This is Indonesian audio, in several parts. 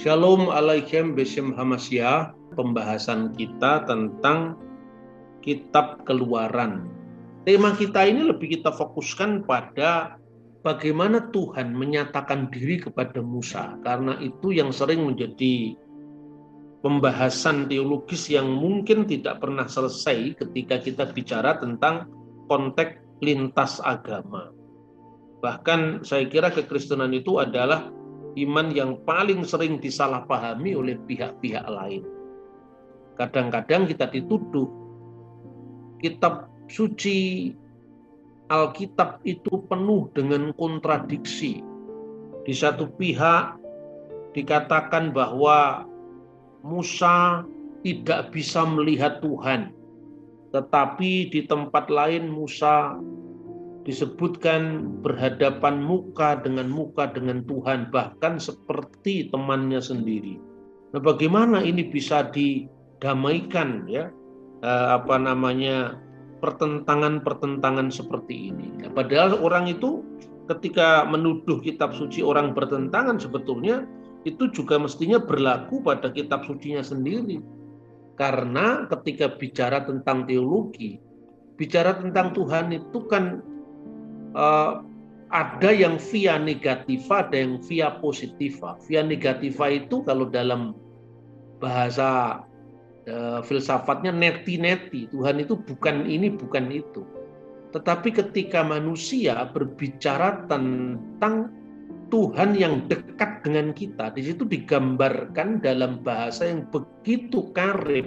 Shalom alaikum Beshem Hamasyah. Pembahasan kita tentang kitab Keluaran. Tema kita ini lebih kita fokuskan pada bagaimana Tuhan menyatakan diri kepada Musa. Karena itu yang sering menjadi pembahasan teologis yang mungkin tidak pernah selesai ketika kita bicara tentang konteks lintas agama. Bahkan saya kira kekristenan itu adalah iman yang paling sering disalahpahami oleh pihak-pihak lain. Kadang-kadang kita dituduh kitab suci Alkitab itu penuh dengan kontradiksi. Di satu pihak dikatakan bahwa Musa tidak bisa melihat Tuhan, tetapi di tempat lain Musa disebutkan berhadapan muka dengan Tuhan, bahkan seperti temannya sendiri. Nah, bagaimana ini bisa didamaikan ya? Pertentangan seperti ini. Nah, padahal orang itu ketika menuduh kitab suci orang bertentangan, sebetulnya itu juga mestinya berlaku pada kitab sucinya sendiri. Karena ketika bicara tentang teologi, bicara tentang Tuhan itu kan ada yang via negativa, ada yang via positiva. Via negativa itu kalau dalam bahasa filsafatnya neti-neti. Tuhan itu bukan ini, bukan itu. Tetapi ketika manusia berbicara tentang Tuhan yang dekat dengan kita, di situ digambarkan dalam bahasa yang begitu karib.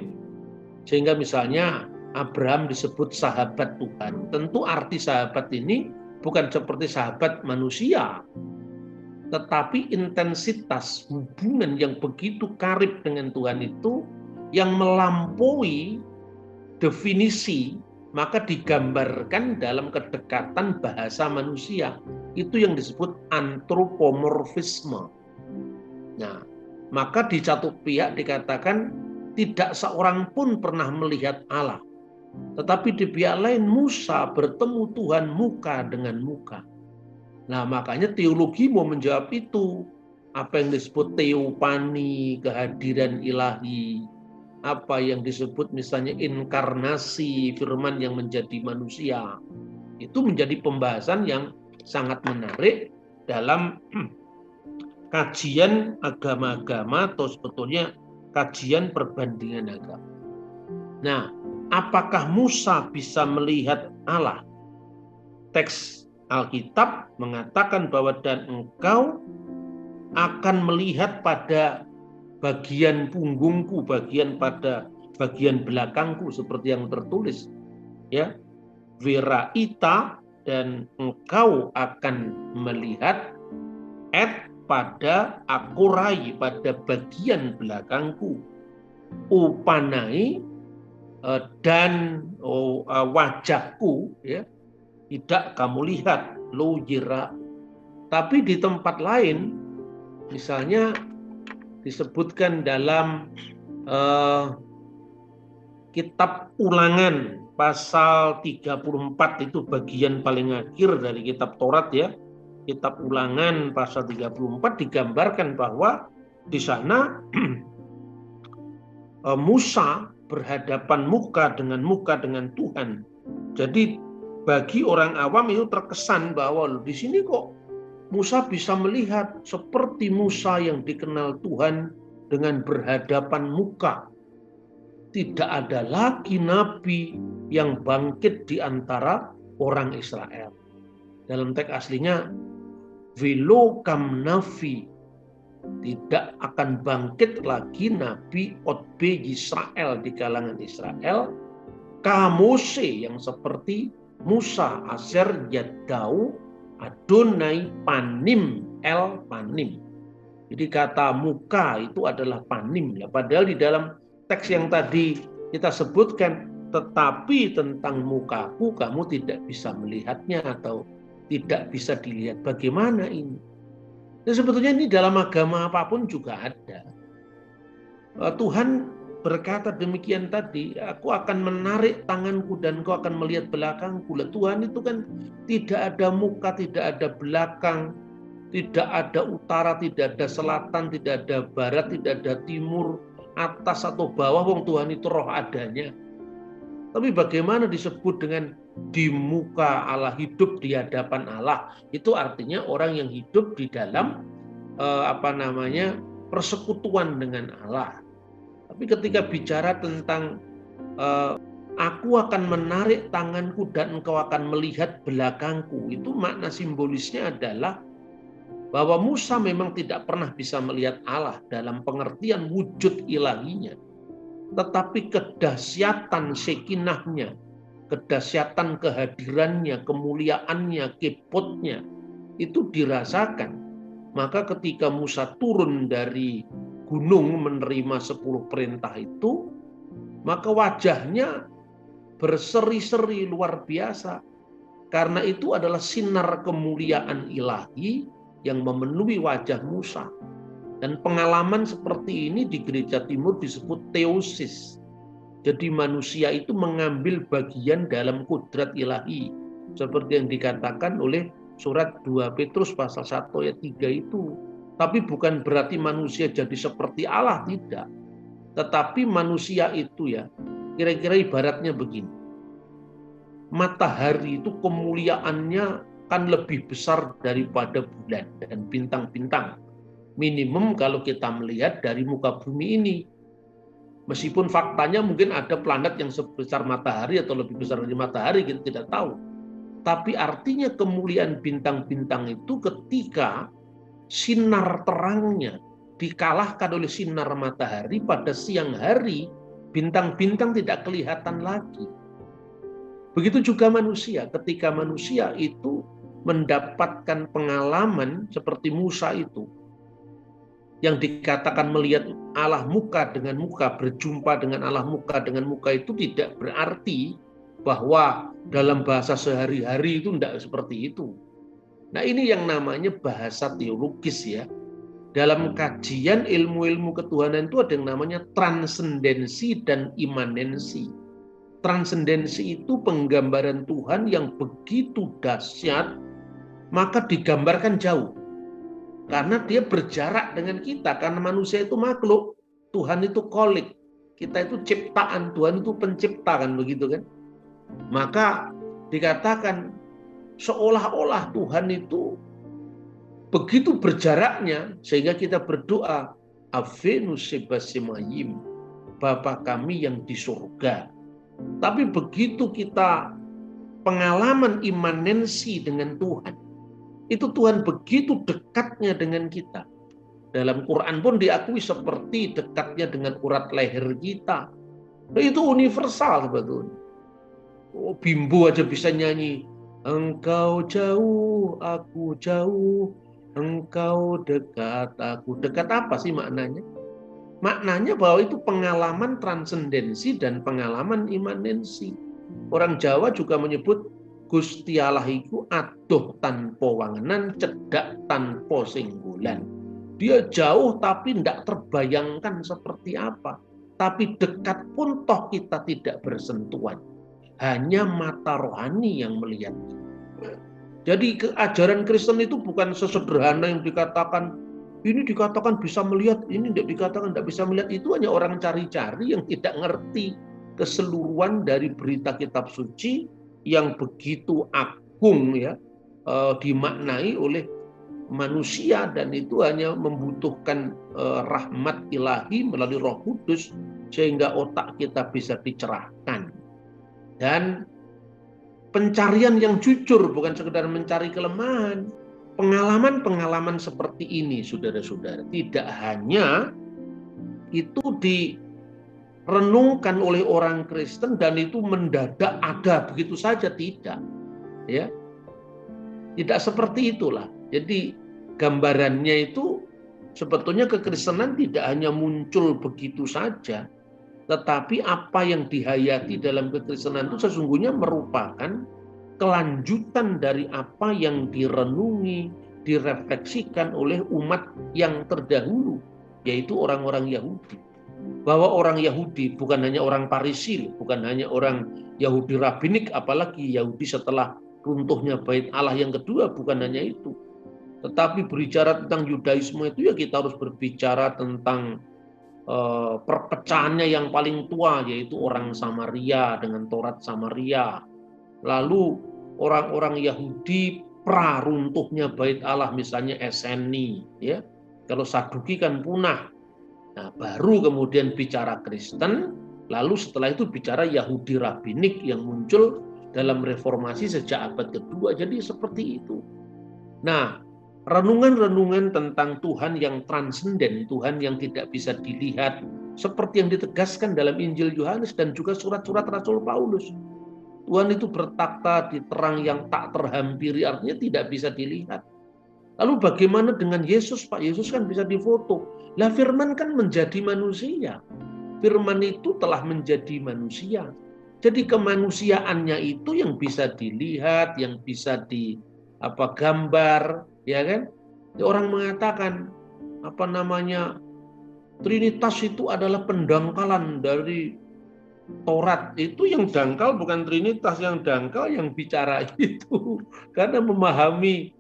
Sehingga misalnya Abraham disebut sahabat Tuhan. Tentu arti sahabat ini bukan seperti sahabat manusia, tetapi intensitas hubungan yang begitu karib dengan Tuhan itu yang melampaui definisi, maka digambarkan dalam kedekatan bahasa manusia. Itu yang disebut antropomorfisme. Nah, maka di satu pihak dikatakan tidak seorang pun pernah melihat Allah. Tetapi di pihak lain Musa bertemu Tuhan muka dengan muka. Nah, makanya teologi mau menjawab itu. Apa yang disebut teopani, kehadiran ilahi. Apa yang disebut misalnya inkarnasi, firman yang menjadi manusia. Itu menjadi pembahasan yang sangat menarik dalam kajian agama-agama atau sebetulnya kajian perbandingan agama. Nah, apakah Musa bisa melihat Allah? Teks Alkitab mengatakan bahwa dan engkau akan melihat pada bagian punggungku, pada bagian belakangku seperti yang tertulis. Ya, Veraita, dan engkau akan melihat pada akorai, pada bagian belakangku. Upanai, dan wajahku ya tidak kamu lihat, lo jira. Tapi di tempat lain misalnya disebutkan dalam kitab Ulangan pasal 34, itu bagian paling akhir dari kitab Taurat ya. Kitab Ulangan pasal 34 digambarkan bahwa di sana Musa berhadapan muka dengan Tuhan. Jadi bagi orang awam itu terkesan bahwa di sini kok Musa bisa melihat seperti Musa yang dikenal Tuhan dengan berhadapan muka. Tidak ada lagi nabi yang bangkit di antara orang Israel. Dalam teks aslinya velo kam navi, tidak akan bangkit lagi nabi otbe Israel di kalangan Israel, kamose yang seperti Musa aser yadau Adonai panim el panim. Jadi kata muka itu adalah panim ya. Padahal di dalam teks yang tadi kita sebutkan, tetapi tentang mukaku kamu tidak bisa melihatnya atau tidak bisa dilihat. Bagaimana ini? Dan sebetulnya ini dalam agama apapun juga ada. Tuhan berkata demikian tadi, aku akan menarik tanganku dan kau akan melihat belakangku. Tuhan itu kan tidak ada muka, tidak ada belakang. Tidak ada utara, tidak ada selatan, tidak ada barat, tidak ada timur, atas atau bawah. Wong Tuhan itu roh adanya. Tapi bagaimana disebut dengan di muka Allah, hidup di hadapan Allah? Itu artinya orang yang hidup di dalam persekutuan dengan Allah. Tapi ketika bicara tentang aku akan menarik tanganku dan engkau akan melihat belakangku, itu makna simbolisnya adalah bahwa Musa memang tidak pernah bisa melihat Allah dalam pengertian wujud ilahinya. Tetapi kedahsyatan sekinahnya, kedahsyatan kehadirannya, kemuliaannya, kipotnya, itu dirasakan. Maka ketika Musa turun dari gunung menerima 10 perintah itu, maka wajahnya berseri-seri luar biasa. Karena itu adalah sinar kemuliaan ilahi yang memenuhi wajah Musa. Dan pengalaman seperti ini di gereja timur disebut teosis. Jadi manusia itu mengambil bagian dalam kudrat ilahi. Seperti yang dikatakan oleh surat 2 Petrus pasal 1 ayat 3 itu. Tapi bukan berarti manusia jadi seperti Allah, tidak. Tetapi manusia itu ya, kira-kira ibaratnya begini. Matahari itu kemuliaannya kan lebih besar daripada bulan dan bintang-bintang. Minimum kalau kita melihat dari muka bumi ini. Meskipun faktanya mungkin ada planet yang sebesar matahari atau lebih besar dari matahari, kita tidak tahu. Tapi artinya kemuliaan bintang-bintang itu ketika sinar terangnya dikalahkan oleh sinar matahari pada siang hari, bintang-bintang tidak kelihatan lagi. Begitu juga manusia, ketika manusia itu mendapatkan pengalaman seperti Musa itu, yang dikatakan melihat Allah muka dengan muka, berjumpa dengan Allah muka dengan muka, itu tidak berarti bahwa dalam bahasa sehari-hari itu tidak seperti itu. Nah, ini yang namanya bahasa teologis ya. Dalam kajian ilmu-ilmu ketuhanan itu ada yang namanya transendensi dan imanensi. Transendensi itu penggambaran Tuhan yang begitu dahsyat, maka digambarkan jauh. Karena dia berjarak dengan kita, karena manusia itu makhluk, Tuhan itu kholik, kita itu ciptaan, Tuhan itu pencipta, kan begitu kan? Maka dikatakan seolah-olah Tuhan itu begitu berjaraknya sehingga kita berdoa, Avenu Sebasemayim, Bapa kami yang di surga. Tapi begitu kita pengalaman imanensi dengan Tuhan, itu Tuhan begitu dekatnya dengan kita. Dalam Quran pun diakui seperti dekatnya dengan urat leher kita. Nah, itu universal sebetulnya. Oh, Bimbo aja bisa nyanyi. Engkau jauh, aku jauh. Engkau dekat, aku dekat. Apa sih maknanya? Maknanya bahwa itu pengalaman transendensi dan pengalaman imanensi. Orang Jawa juga menyebut Gusti Allah iku adoh tanpa wangenan, cedak tanpa singgulan. Dia jauh tapi tidak terbayangkan seperti apa. Tapi dekat pun toh kita tidak bersentuhan. Hanya mata rohani yang melihat. Jadi ajaran Kristen itu bukan sesederhana yang dikatakan, ini dikatakan bisa melihat, ini tidak dikatakan tidak bisa melihat. Itu hanya orang cari-cari yang tidak ngerti keseluruhan dari berita kitab suci yang begitu agung ya, dimaknai oleh manusia, dan itu hanya membutuhkan rahmat ilahi melalui Roh Kudus sehingga otak kita bisa dicerahkan. Dan pencarian yang jujur, bukan sekedar mencari kelemahan. Pengalaman-pengalaman seperti ini, saudara-saudara, tidak hanya itu direnungkan oleh orang Kristen dan itu mendadak ada begitu saja, tidak. Ya, tidak seperti itulah. Jadi gambarannya itu sebetulnya kekristenan tidak hanya muncul begitu saja, tetapi apa yang dihayati dalam kekristenan itu sesungguhnya merupakan kelanjutan dari apa yang direnungi, direfleksikan oleh umat yang terdahulu, yaitu orang-orang Yahudi. Bahwa orang Yahudi bukan hanya orang Parisi, bukan hanya orang Yahudi rabbinik, apalagi Yahudi setelah runtuhnya Bait Allah yang kedua, bukan hanya itu. Tetapi berbicara tentang Yudaisme itu ya kita harus berbicara tentang perpecahannya yang paling tua, yaitu orang Samaria dengan Taurat Samaria. Lalu orang-orang Yahudi praruntuhnya bait Allah, misalnya Eseni, ya. Kalau Saduki kan punah. Nah, baru kemudian bicara Kristen, lalu setelah itu bicara Yahudi Rabbinik yang muncul dalam reformasi sejak abad kedua. Jadi seperti itu. Nah, renungan-renungan tentang Tuhan yang transenden, Tuhan yang tidak bisa dilihat, seperti yang ditegaskan dalam Injil Yohanes dan juga surat-surat Rasul Paulus. Tuhan itu bertakhta di terang yang tak terhampiri, artinya tidak bisa dilihat. Lalu bagaimana dengan Yesus, Pak? Yesus kan bisa difoto. Lah firman kan menjadi manusia. Firman itu telah menjadi manusia. Jadi kemanusiaannya itu yang bisa dilihat, yang bisa gambar, ya kan? Orang mengatakan Trinitas itu adalah pendangkalan dari Taurat. Itu yang dangkal bukan Trinitas, yang dangkal yang bicara itu. Karena memahami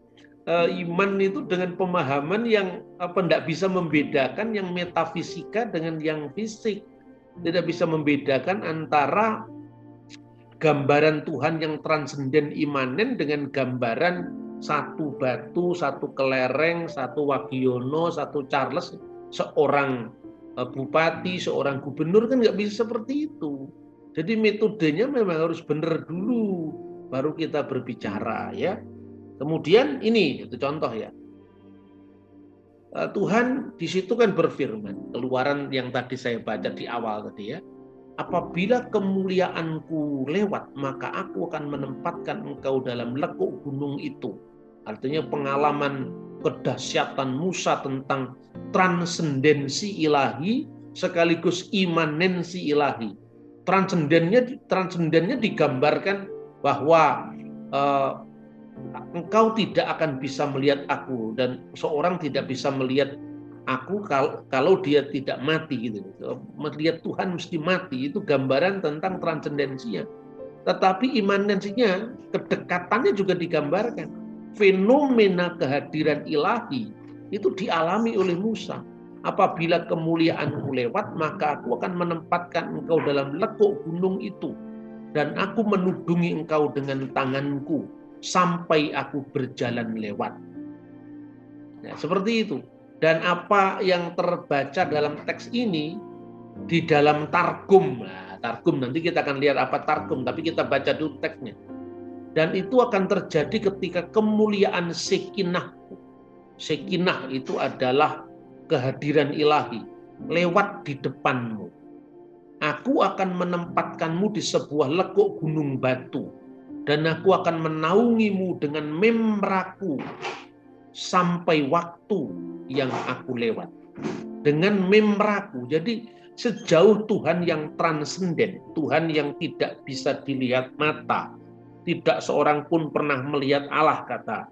iman itu dengan pemahaman yang tidak bisa membedakan yang metafisika dengan yang fisik. Tidak bisa membedakan antara gambaran Tuhan yang transenden imanen dengan gambaran satu batu, satu kelereng, satu Wagiono, satu Charles, seorang bupati, seorang gubernur, kan nggak bisa seperti itu. Jadi metodenya memang harus benar dulu, baru kita berbicara, ya. Kemudian ini itu contoh, ya. Tuhan di situ kan berfirman, Keluaran yang tadi saya baca di awal tadi, ya. Apabila kemuliaanku lewat, maka aku akan menempatkan engkau dalam lekuk gunung itu. Artinya pengalaman kedahsyatan Musa tentang transendensi ilahi sekaligus imanensi ilahi. Transendennya digambarkan bahwa engkau tidak akan bisa melihat aku, dan seorang tidak bisa melihat aku kalau dia tidak mati, gitu. Melihat Tuhan mesti mati, itu gambaran tentang transendensinya. Tetapi imanensinya, kedekatannya juga digambarkan. Fenomena kehadiran ilahi itu dialami oleh Musa. Apabila kemuliaanku lewat, maka aku akan menempatkan engkau dalam lekuk gunung itu, dan aku menudungi engkau dengan tanganku sampai aku berjalan lewat. Nah, seperti itu. Dan apa yang terbaca dalam teks ini di dalam Targum. Nah, Targum nanti kita akan lihat apa Targum, tapi kita baca dulu teksnya. Dan itu akan terjadi ketika kemuliaan Shekinah. Shekinah itu adalah kehadiran ilahi lewat di depanmu. Aku akan menempatkanmu di sebuah lekuk gunung batu, dan aku akan menaungimu dengan memraku sampai waktu yang aku lewat. Dengan memraku, jadi sejauh Tuhan yang transenden, Tuhan yang tidak bisa dilihat mata, tidak seorang pun pernah melihat Allah, kata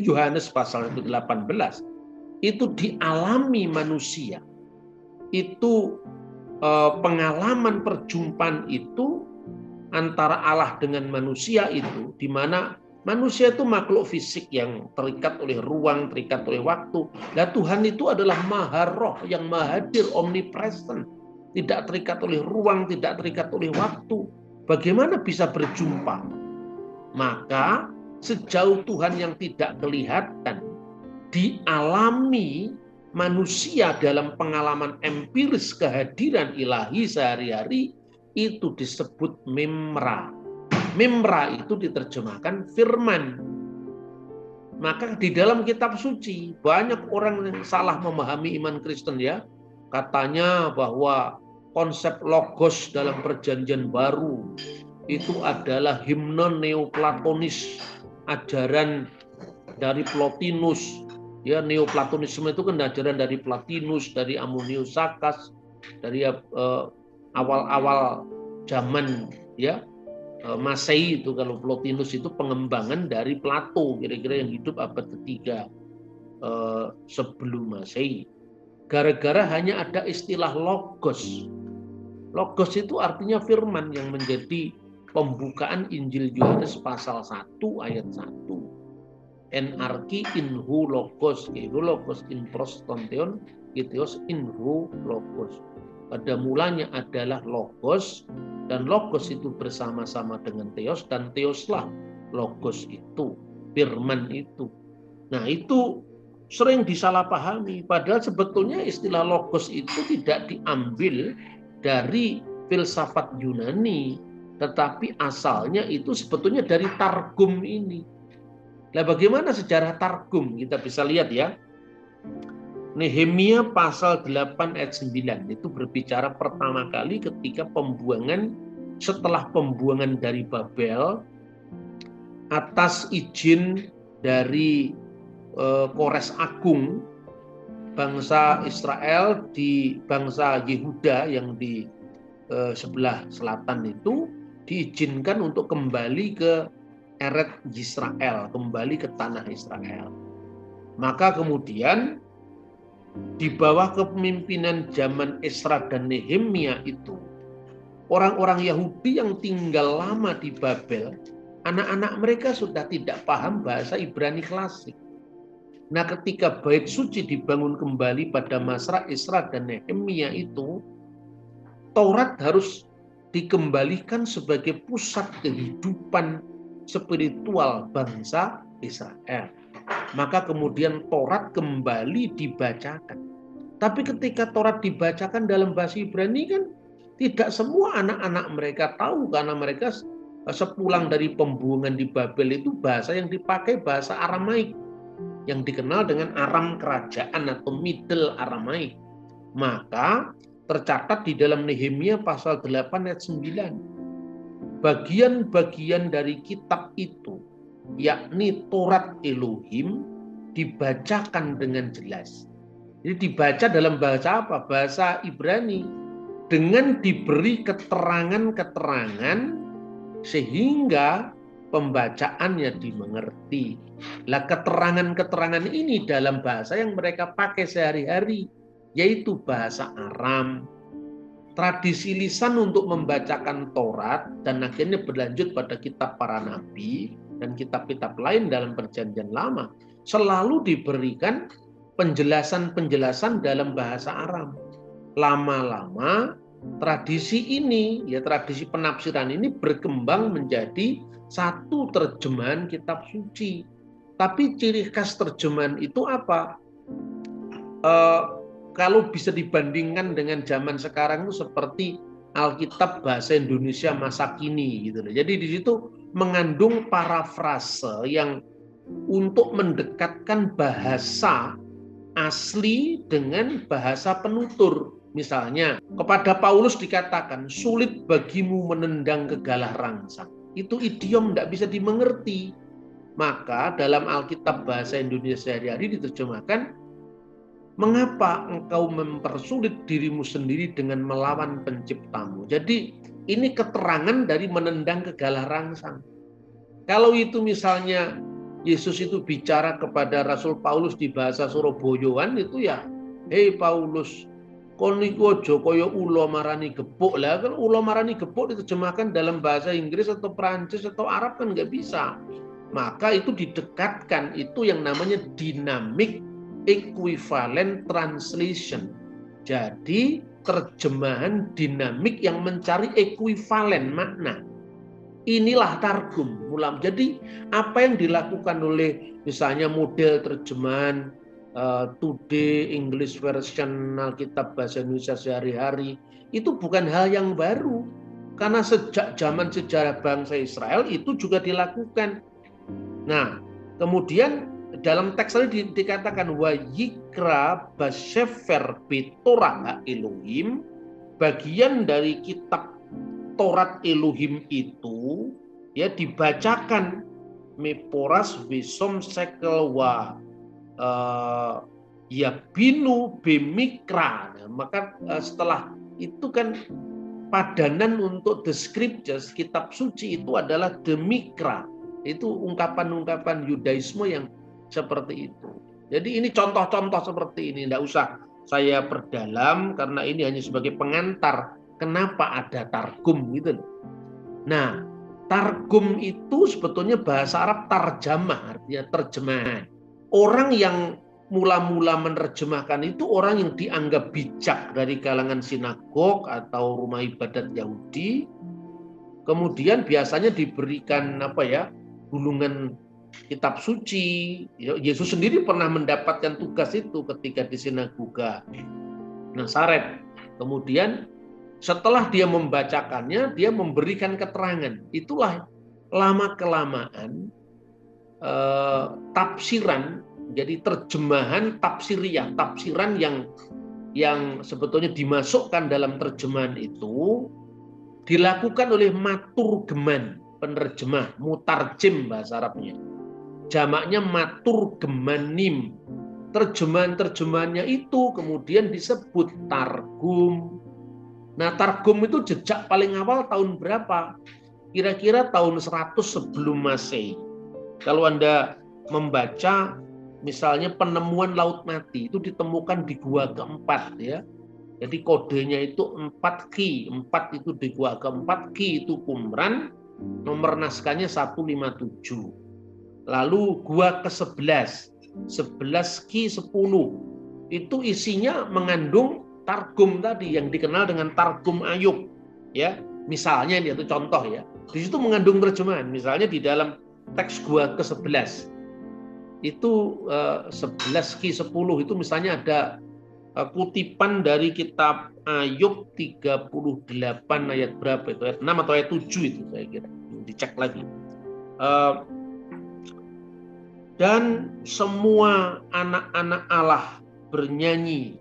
Yohanes pasal 18, itu dialami manusia. Itu pengalaman perjumpaan itu antara Allah dengan manusia itu, di mana manusia itu makhluk fisik yang terikat oleh ruang, terikat oleh waktu. Nah, Tuhan itu adalah Maha Roh yang Maha Hadir, omnipresent, tidak terikat oleh ruang, tidak terikat oleh waktu. Bagaimana bisa berjumpa? Maka sejauh Tuhan yang tidak kelihatan dialami manusia dalam pengalaman empiris kehadiran ilahi sehari-hari, itu disebut memra. Memra itu diterjemahkan firman. Maka di dalam kitab suci banyak orang yang salah memahami iman Kristen, ya. Katanya bahwa konsep logos dalam perjanjian baru itu adalah himne neoplatonis, ajaran dari Plotinus. Ya, neoplatonisme itu kan ajaran dari Plotinus, dari Ammonius Saccas, dari awal-awal zaman, ya, Masehi itu. Kalau Plotinus itu pengembangan dari Plato, kira-kira yang hidup abad ketiga sebelum Masehi. Gara-gara hanya ada istilah logos. Logos itu artinya firman yang menjadi pembukaan Injil Yohanes pasal 1 ayat 1. enarki inhu logos, logos in prostonteon, theos inhu logos. Pada mulanya adalah logos, dan logos itu bersama-sama dengan theos, dan theoslah logos itu, firman itu. Nah, itu sering disalahpahami, padahal sebetulnya istilah logos itu tidak diambil dari filsafat Yunani, tetapi asalnya itu sebetulnya dari Targum ini. Nah, bagaimana sejarah Targum? Kita bisa lihat ya. Nehemia pasal 8 ayat 9 itu berbicara pertama kali ketika pembuangan, setelah pembuangan dari Babel atas izin dari Kores Agung, bangsa Israel di bangsa Yehuda yang di sebelah selatan itu diizinkan untuk kembali ke Eret Yisrael, kembali ke tanah Israel. Maka kemudian di bawah kepemimpinan zaman Esra dan Nehemia itu, orang-orang Yahudi yang tinggal lama di Babel, anak-anak mereka sudah tidak paham bahasa Ibrani klasik. Nah, ketika bait suci dibangun kembali pada masa Esra dan Nehemia itu, Taurat harus dikembalikan sebagai pusat kehidupan spiritual bangsa Israel. Maka kemudian Taurat kembali dibacakan. Tapi ketika Taurat dibacakan dalam bahasa Ibrani kan tidak semua anak-anak mereka tahu, karena mereka sepulang dari pembuangan di Babel itu bahasa yang dipakai bahasa Aramaik yang dikenal dengan Aram kerajaan atau Middle Aramaik. Maka tercatat di dalam Nehemia pasal 8 ayat 9. Bagian-bagian dari kitab itu, yakni Taurat Elohim, dibacakan dengan jelas. Jadi dibaca dalam bahasa apa? Bahasa Ibrani. Dengan diberi keterangan-keterangan sehingga pembacaannya dimengerti. Lah, keterangan-keterangan ini dalam bahasa yang mereka pakai sehari-hari, yaitu bahasa Aram. Tradisi lisan untuk membacakan Taurat dan akhirnya berlanjut pada kitab para nabi dan kitab-kitab lain dalam Perjanjian Lama selalu diberikan penjelasan-penjelasan dalam bahasa Aram. Lama-lama tradisi ini, ya tradisi penafsiran ini berkembang menjadi satu terjemahan kitab suci. Tapi ciri khas terjemahan itu apa? Kalau bisa dibandingkan dengan zaman sekarang itu seperti Alkitab bahasa Indonesia masa kini gitu. Jadi di situ mengandung parafrase yang untuk mendekatkan bahasa asli dengan bahasa penutur. Misalnya kepada Paulus dikatakan sulit bagimu menendang kegalah rangsang. Itu idiom tidak bisa dimengerti. Maka dalam Alkitab bahasa Indonesia sehari-hari diterjemahkan, mengapa engkau mempersulit dirimu sendiri dengan melawan penciptamu? Jadi ini keterangan dari menendang kegalah rangsang. Kalau itu misalnya Yesus itu bicara kepada Rasul Paulus di bahasa Surabayaan itu ya, hei Paulus, kon niku aja kaya ula marani gepuk. Lah kan ula marani gepuk diterjemahkan dalam bahasa Inggris atau Prancis atau Arab kan nggak bisa. Maka itu didekatkan, itu yang namanya dynamic equivalent translation. Jadi terjemahan dinamik yang mencari ekuivalen makna. Inilah Targum Ulam. Jadi apa yang dilakukan oleh misalnya model terjemahan Today English Version Alkitab Bahasa Indonesia sehari-hari itu bukan hal yang baru. Karena sejak zaman sejarah bangsa Israel itu juga dilakukan. Nah, kemudian dalam teks tadi dikatakan wa yikra basefer betorah Elohim, bagian dari kitab Taurat Elohim itu ya dibacakan meporas besom sekel wa ya binu bemikra. Nah, maka setelah itu kan padanan untuk the scriptures, kitab suci itu adalah the mikra. Itu ungkapan-ungkapan Yudaisme yang seperti itu. Jadi ini contoh-contoh seperti ini. Tidak usah saya perdalam karena ini hanya sebagai pengantar kenapa ada Targum gitu. Nah, Targum itu sebetulnya bahasa Arab tarjamah, artinya terjemahan. Orang yang mula-mula menerjemahkan itu orang yang dianggap bijak dari kalangan sinagog atau rumah ibadat Yahudi. Kemudian biasanya diberikan gulungan kitab suci. Yesus sendiri pernah mendapatkan tugas itu ketika di sinagoga Nazaret. Kemudian setelah dia membacakannya, dia memberikan keterangan. Itulah lama-kelamaan tafsiran, jadi terjemahan tafsiriyah, tafsiran yang sebetulnya dimasukkan dalam terjemahan itu dilakukan oleh maturgeman, penerjemah, mutarjem bahasa Arabnya. Jamaknya maturgemanim. Terjemahan-terjemahannya itu kemudian disebut targum. Nah, targum itu jejak paling awal tahun berapa? Kira-kira tahun 100 sebelum Masehi. Kalau Anda membaca misalnya penemuan Laut Mati itu ditemukan di gua keempat ya. Jadi kodenya itu 4 Ki. 4 itu di gua keempat, Ki itu Qumran, nomor naskahnya 157. Lalu gua ke-11, 11 Ki 10. Itu isinya mengandung targum tadi yang dikenal dengan targum Ayub ya. Misalnya ini itu contoh ya. Di situ mengandung terjemahan. Misalnya di dalam teks gua ke-11 itu 11 Ki 10 itu misalnya ada kutipan dari kitab Ayub 38 ayat berapa itu? Ayat 6 atau ayat 7 itu saya kira. Dicek lagi. Dan semua anak-anak Allah bernyanyi,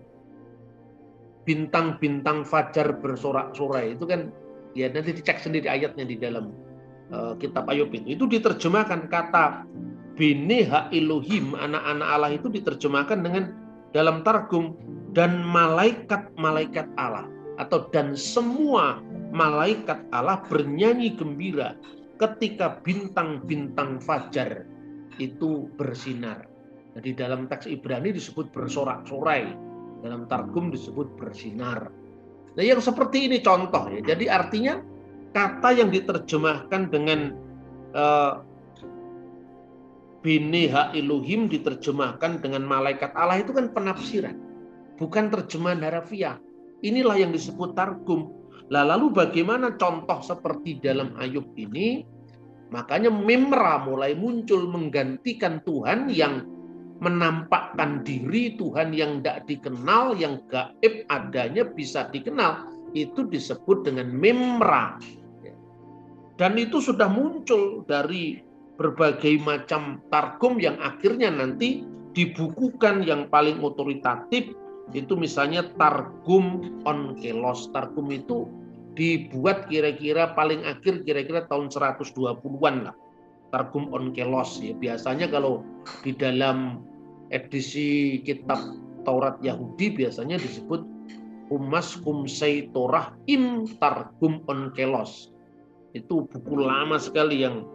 bintang-bintang fajar bersorak-sorai. Itu kan ya nanti dicek sendiri ayatnya di dalam kitab Ayub itu. Itu diterjemahkan kata Bene Ha Elohim, anak-anak Allah itu diterjemahkan dengan dalam targum dan malaikat-malaikat Allah, atau dan semua malaikat Allah bernyanyi gembira ketika bintang-bintang fajar itu bersinar. Jadi dalam teks Ibrani disebut bersorak-sorai, dalam targum disebut bersinar. Nah, yang seperti ini contoh ya. Jadi artinya kata yang diterjemahkan dengan Bene Ha Elohim diterjemahkan dengan malaikat Allah itu kan penafsiran, bukan terjemahan harafiah. Inilah yang disebut targum. Lalu bagaimana contoh seperti dalam Ayub ini? Makanya Mimra mulai muncul menggantikan Tuhan yang menampakkan diri, Tuhan yang tidak dikenal, yang gaib adanya bisa dikenal. Itu disebut dengan Mimra. Dan itu sudah muncul dari berbagai macam targum yang akhirnya nanti dibukukan. Yang paling otoritatif itu misalnya Targum Onkelos. Targum itu dibuat kira-kira paling akhir kira-kira tahun 120-an lah. Targum Onkelos ya. Biasanya kalau di dalam edisi kitab Taurat Yahudi biasanya disebut Humas Kumsei Torah Im Targum Onkelos. Itu buku lama sekali yang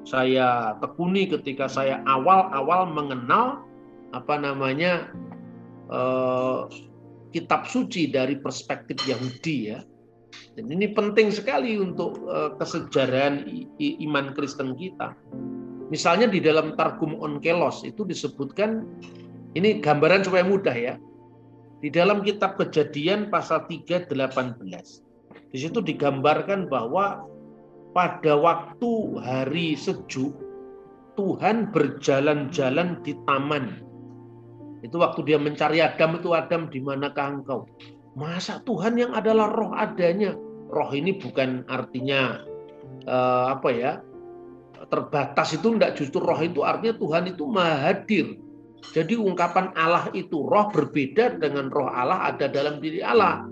saya tekuni ketika saya awal-awal mengenal kitab suci dari perspektif Yahudi ya. Dan ini penting sekali untuk kesejarahan iman Kristen kita. Misalnya di dalam Targum Onkelos itu disebutkan, ini gambaran supaya mudah ya. Di dalam kitab Kejadian pasal 3:18. Di situ digambarkan bahwa pada waktu hari sejuk, Tuhan berjalan-jalan di taman. Itu waktu dia mencari Adam, itu Adam, di manakah engkau? Masa Tuhan yang adalah roh adanya? Roh ini bukan artinya terbatas, itu enggak, justru roh itu artinya Tuhan itu maha hadir. Jadi ungkapan Allah itu roh berbeda dengan roh Allah ada dalam diri Allah.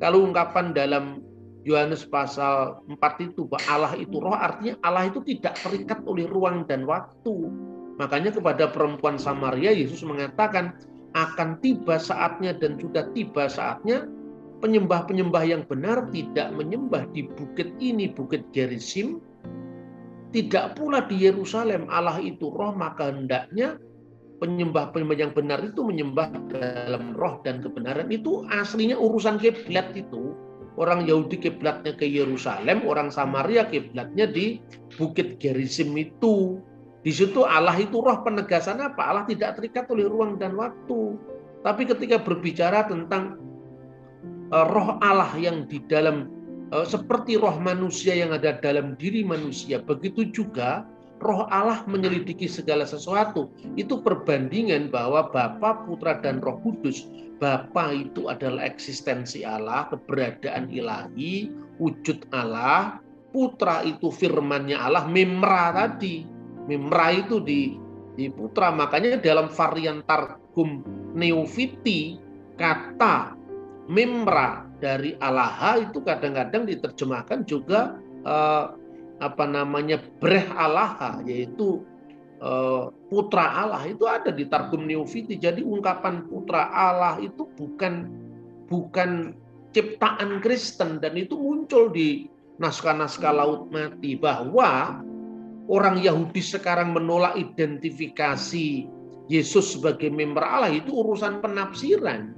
Kalau ungkapan dalam Yohanes pasal 4 itu bahwa Allah itu roh, artinya Allah itu tidak terikat oleh ruang dan waktu. Makanya kepada perempuan Samaria Yesus mengatakan akan tiba saatnya dan sudah tiba saatnya penyembah-penyembah yang benar tidak menyembah di bukit ini, bukit Gerizim, tidak pula di Yerusalem. Allah itu roh, maka hendaknya penyembah-penyembah yang benar itu menyembah dalam roh dan kebenaran. Itu aslinya urusan kiblat itu. orang Yahudi kiblatnya ke Yerusalem, orang Samaria kiblatnya di Bukit Gerizim itu. Di situ Allah itu roh, penegasan apa? Allah tidak terikat oleh ruang dan waktu. Tapi ketika berbicara tentang roh Allah yang di dalam seperti roh manusia yang ada dalam diri manusia, begitu juga roh Allah menyelidiki segala sesuatu. Itu perbandingan bahwa Bapa, Putra, dan Roh Kudus. Bapa itu adalah eksistensi Allah, keberadaan ilahi, wujud Allah. Putra itu firmannya Allah, memra tadi. Memra itu di putra. Makanya dalam varian Targum Neofiti, kata memra dari Allah itu kadang-kadang diterjemahkan juga breh Allah, yaitu putra Allah. Itu ada di Targum Neofiti. Jadi ungkapan putra Allah itu bukan ciptaan Kristen, dan itu muncul di naskah-naskah Laut Mati, bahwa orang Yahudi sekarang menolak identifikasi Yesus sebagai member Allah, itu urusan penafsiran.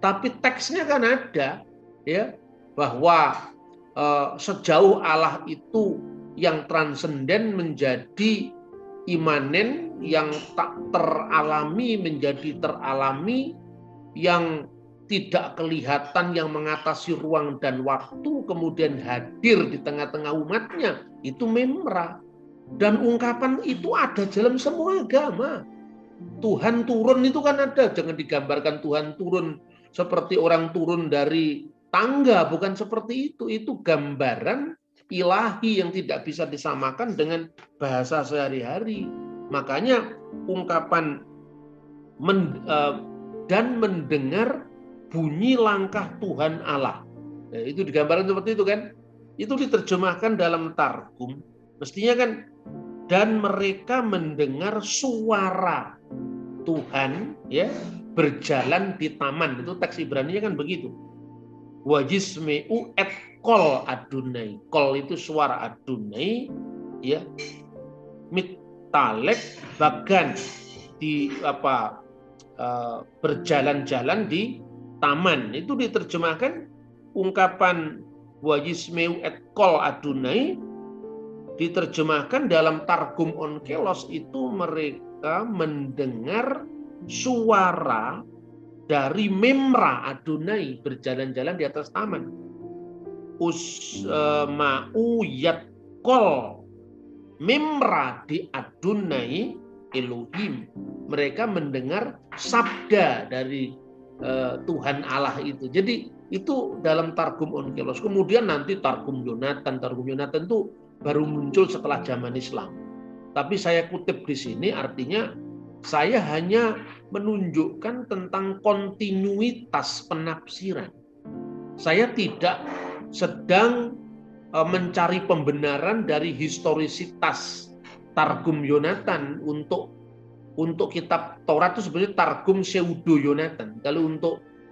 Tapi teksnya kan ada, ya, bahwa sejauh Allah itu yang transenden menjadi imanen, yang tak teralami menjadi teralami, yang tidak kelihatan, yang mengatasi ruang dan waktu, kemudian hadir di tengah-tengah umatnya, itu memra. Dan ungkapan itu ada dalam semua agama. Tuhan turun itu kan ada. Jangan digambarkan Tuhan turun seperti orang turun dari tangga. Bukan seperti itu. Itu gambaran ilahi yang tidak bisa disamakan dengan bahasa sehari-hari. Makanya ungkapan dan mendengar bunyi langkah Tuhan Allah. Nah, itu digambarkan seperti itu kan. Itu diterjemahkan dalam Targum. Mestinya kan, dan mereka mendengar suara Tuhan, ya, berjalan di taman. Itu teks Ibrani-nya kan begitu. Wajismeu et kol Adonai. Kol itu suara Adonai, ya. Mitalek bagan di berjalan-jalan di taman. Itu diterjemahkan ungkapan wajismeu et kol Adonai, diterjemahkan dalam Targum Onkelos itu mereka mendengar suara dari memra Adonai berjalan-jalan di atas taman. Usma'u yatkol memra di Adonai Elohim. Mereka mendengar sabda dari Tuhan Allah itu. Jadi itu dalam Targum Onkelos. Kemudian nanti Targum Yonatan itu baru muncul setelah zaman Islam. Tapi saya kutip di sini, artinya saya hanya menunjukkan tentang kontinuitas penafsiran. Saya tidak sedang mencari pembenaran dari historisitas Targum Yonatan. Untuk kitab Taurat itu sebenarnya Targum Pseudo Yonatan. Kalau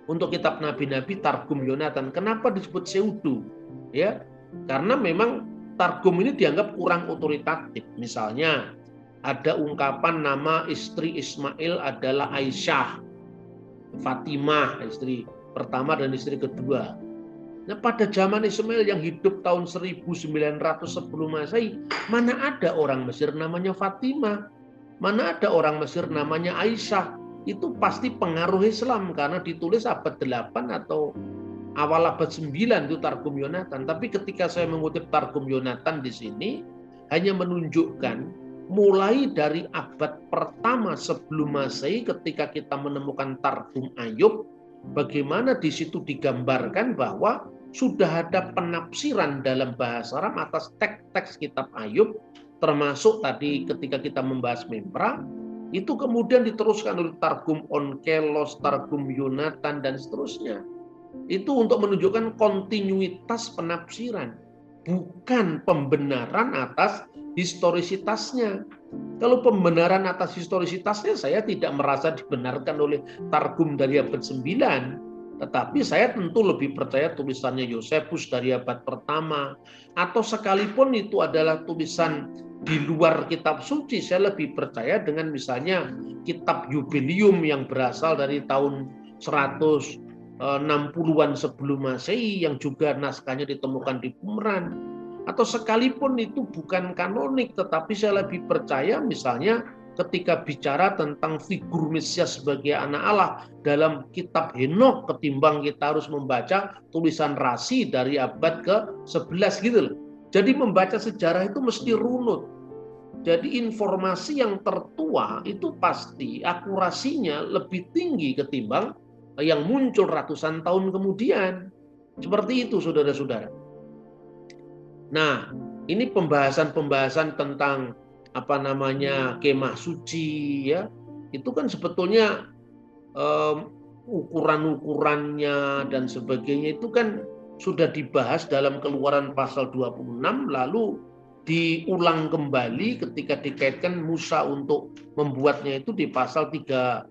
untuk kitab Nabi-Nabi Targum Yonatan. Kenapa disebut pseudo? Ya, karena memang Targum ini dianggap kurang otoritatif. Misalnya ada ungkapan nama istri Ismail adalah Aisyah, Fatimah, istri pertama dan istri kedua. Nah, pada zaman Ismail yang hidup tahun 1900 sebelum Masehi, mana ada orang Mesir namanya Fatimah? Mana ada orang Mesir namanya Aisyah? Itu pasti pengaruh Islam karena ditulis abad 8 atau awal abad 9 itu Targum Yonatan. Tapi ketika saya mengutip Targum Yonatan di sini, hanya menunjukkan mulai dari abad pertama sebelum Masehi ketika kita menemukan Targum Ayub, bagaimana di situ digambarkan bahwa sudah ada penafsiran dalam bahasa Arab atas teks-teks kitab Ayub, termasuk tadi ketika kita membahas memra, itu kemudian diteruskan oleh Targum Onkelos, Targum Yonatan, dan seterusnya. Itu untuk menunjukkan kontinuitas penafsiran, bukan pembenaran atas historisitasnya. Kalau pembenaran atas historisitasnya, saya tidak merasa dibenarkan oleh Targum dari abad 9, tetapi saya tentu lebih percaya tulisannya Yosefus dari abad pertama, atau sekalipun itu adalah tulisan di luar kitab suci, saya lebih percaya dengan misalnya kitab Yubileum yang berasal dari tahun 100 60-an sebelum Masehi yang juga naskahnya ditemukan di Qumran, atau sekalipun itu bukan kanonik, tetapi saya lebih percaya misalnya ketika bicara tentang figur Mesias sebagai anak Allah dalam kitab Henokh ketimbang kita harus membaca tulisan Rasi dari abad ke-11 gitu loh. Jadi membaca sejarah itu mesti runut. Jadi informasi yang tertua itu pasti akurasinya lebih tinggi ketimbang yang muncul ratusan tahun kemudian. Seperti itu saudara-saudara. Nah, ini pembahasan-pembahasan tentang kemah suci ya. Itu kan sebetulnya ukuran-ukurannya dan sebagainya itu kan sudah dibahas dalam Keluaran pasal 26, lalu diulang kembali ketika dikaitkan Musa untuk membuatnya itu di pasal 38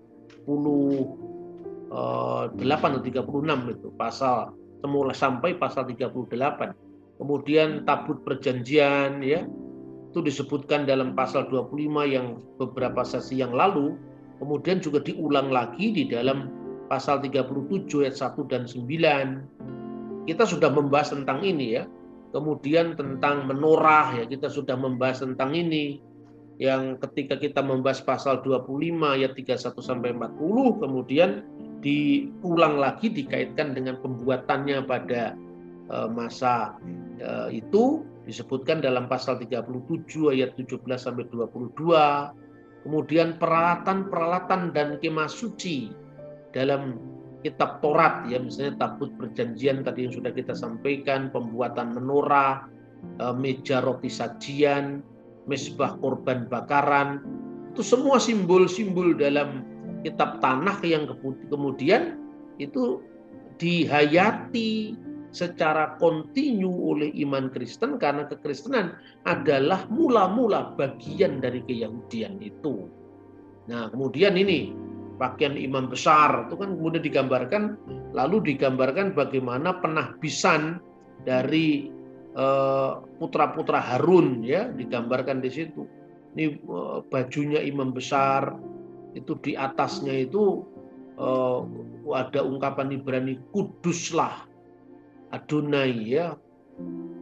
atau 36 itu pasal semula sampai pasal 38. Kemudian tabut perjanjian ya itu disebutkan dalam pasal 25 yang beberapa sesi yang lalu, kemudian juga diulang lagi di dalam pasal 37 ayat 1 dan 9. Kita sudah membahas tentang ini ya. Kemudian tentang menorah ya, kita sudah membahas tentang ini. Yang ketika kita membahas pasal 25 ayat 31 sampai 40, kemudian diulang lagi dikaitkan dengan pembuatannya pada masa itu disebutkan dalam pasal 37 ayat 17 sampai 22. Kemudian peralatan-peralatan dan kemah suci dalam kitab Taurat ya, misalnya tabut perjanjian tadi yang sudah kita sampaikan, pembuatan menorah, meja roti sajian, mezbah korban bakaran, itu semua simbol-simbol dalam kitab Tanakh yang kemudian itu dihayati secara kontinu oleh iman Kristen, karena kekristenan adalah mula-mula bagian dari keyahudian itu. Nah, kemudian ini pakaian imam besar itu kan kemudian digambarkan, lalu digambarkan bagaimana penahbisan dari putra-putra Harun ya, digambarkan di situ. Ini bajunya imam besar, itu di atasnya itu ada ungkapan Ibrani kuduslah Adonai ya,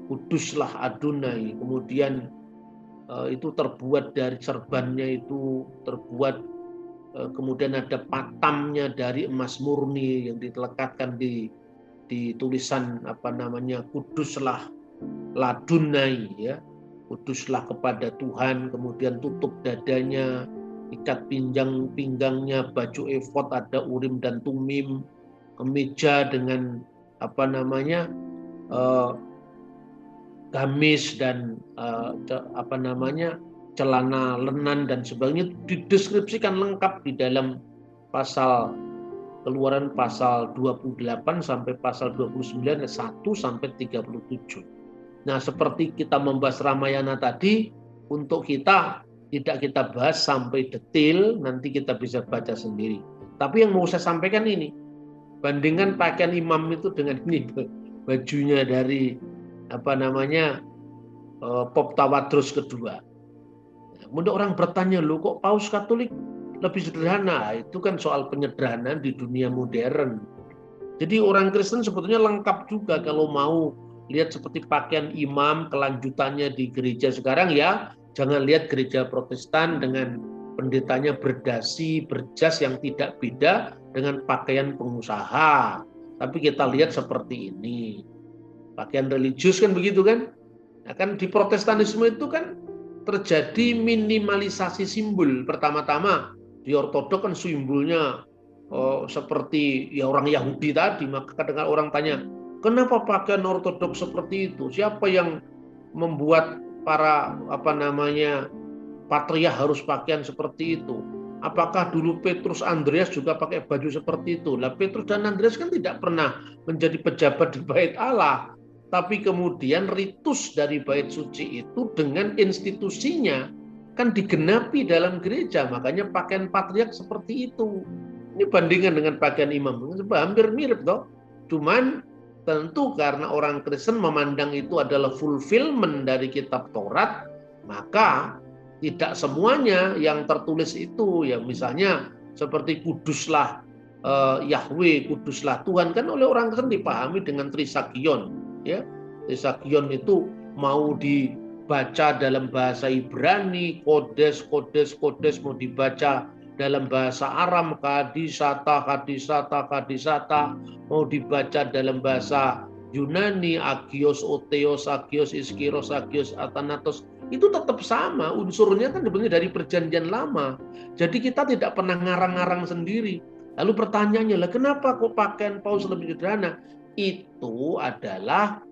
kuduslah Adonai. Kemudian itu terbuat dari serbannya itu terbuat, kemudian ada patamnya dari emas murni yang dilekatkan di tulisan kuduslah Ladunai ya, kuduslah kepada Tuhan. Kemudian tutup dadanya, ikat pinggangnya, baju efod ada urim dan tumim, kemeja dengan gamis dan celana lenan dan sebagainya, dideskripsikan lengkap di dalam pasal Keluaran pasal 28 sampai pasal 29 1 sampai 37. Nah, seperti kita membahas Ramayana tadi, untuk kita tidak kita bahas sampai detail, nanti kita bisa baca sendiri. Tapi yang mau saya sampaikan ini, bandingkan pakaian imam itu dengan ini, bajunya dari Pop Tawadros kedua. Kemudian orang bertanya, loh kok Paus Katolik lebih sederhana? Itu kan soal penyederhanaan di dunia modern. Jadi orang Kristen sebetulnya lengkap juga kalau mau lihat seperti pakaian imam, kelanjutannya di gereja sekarang ya. Jangan lihat gereja Protestan dengan pendetanya berdasi, berjas yang tidak beda dengan pakaian pengusaha. Tapi kita lihat seperti ini. Pakaian religius kan begitu kan? Nah, kan di Protestanisme itu kan terjadi minimalisasi simbol. Pertama-tama di Ortodok kan simbolnya seperti ya orang Yahudi tadi. Maka kadang orang tanya, kenapa pakaian Ortodok seperti itu? Siapa yang membuat para patriark harus pakaian seperti itu? Apakah dulu Petrus Andreas juga pakai baju seperti itu? Lah Petrus dan Andreas kan tidak pernah menjadi pejabat di Bait Allah. Tapi kemudian ritus dari Bait Suci itu dengan institusinya kan digenapi dalam gereja. Makanya pakaian patriark seperti itu. Ini bandingan dengan pakaian imam. Hampir mirip toh. Cuman tentu karena orang Kristen memandang itu adalah fulfillment dari kitab Taurat, maka tidak semuanya yang tertulis itu. Ya misalnya seperti kuduslah Yahweh, kuduslah Tuhan, kan oleh orang Kristen dipahami dengan Trisagion, ya. Trisagion itu mau dibaca dalam bahasa Ibrani, kodes, kodes, kodes, mau dibaca dalam bahasa Aram, kadisata, kadisata, kadisata, mau dibaca dalam bahasa Yunani, agios, oteos, agios, iskiros, agios, athanatos, itu tetap sama, unsurnya kan sebenarnya dari perjanjian lama. Jadi kita tidak pernah ngarang-ngarang sendiri. Lalu pertanyaannya lah, kenapa kok pakaian Paulus lebih sederhana? Itu adalah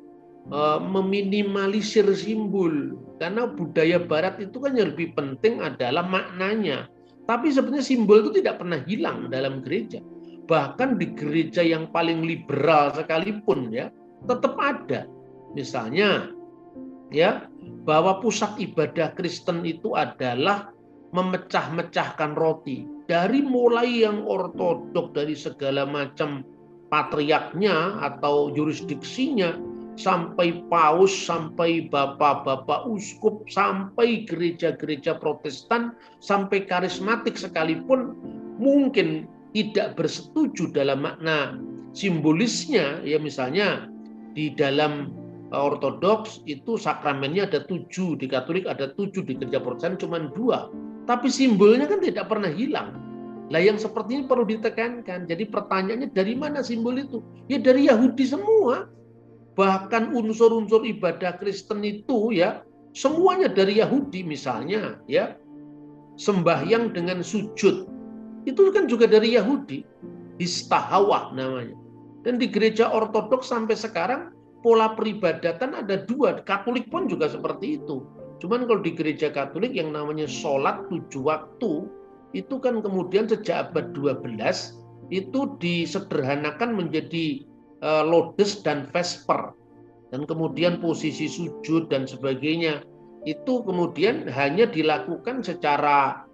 meminimalisir simbol. Karena budaya barat itu kan yang lebih penting adalah maknanya. Tapi sebenarnya simbol itu tidak pernah hilang dalam gereja. Bahkan di gereja yang paling liberal sekalipun ya, tetap ada. Misalnya ya, bahwa pusat ibadah Kristen itu adalah memecah-mecahkan roti. Dari mulai yang ortodok dari segala macam patriarknya atau jurisdiksinya, sampai paus, sampai bapak-bapak uskup, sampai gereja-gereja Protestan, sampai karismatik sekalipun mungkin tidak bersetuju dalam makna simbolisnya, ya misalnya di dalam Ortodoks itu sakramennya ada 7, di Katolik ada 7, di gereja Protestan cuma 2. Tapi simbolnya kan tidak pernah hilang. Lah yang seperti ini perlu ditekankan. Jadi pertanyaannya dari mana simbol itu? Ya dari Yahudi semua. Bahkan unsur-unsur ibadah Kristen itu ya semuanya dari Yahudi, misalnya ya sembahyang dengan sujud. Itu kan juga dari Yahudi. Istahawah namanya. Dan di gereja Ortodoks sampai sekarang pola peribadatan ada 2. Katolik pun juga seperti itu. Cuman kalau di gereja Katolik yang namanya sholat 7 waktu, itu kan kemudian sejak abad 12 itu disederhanakan menjadi Laudes dan Vesper. Dan kemudian posisi sujud dan sebagainya itu kemudian hanya dilakukan secara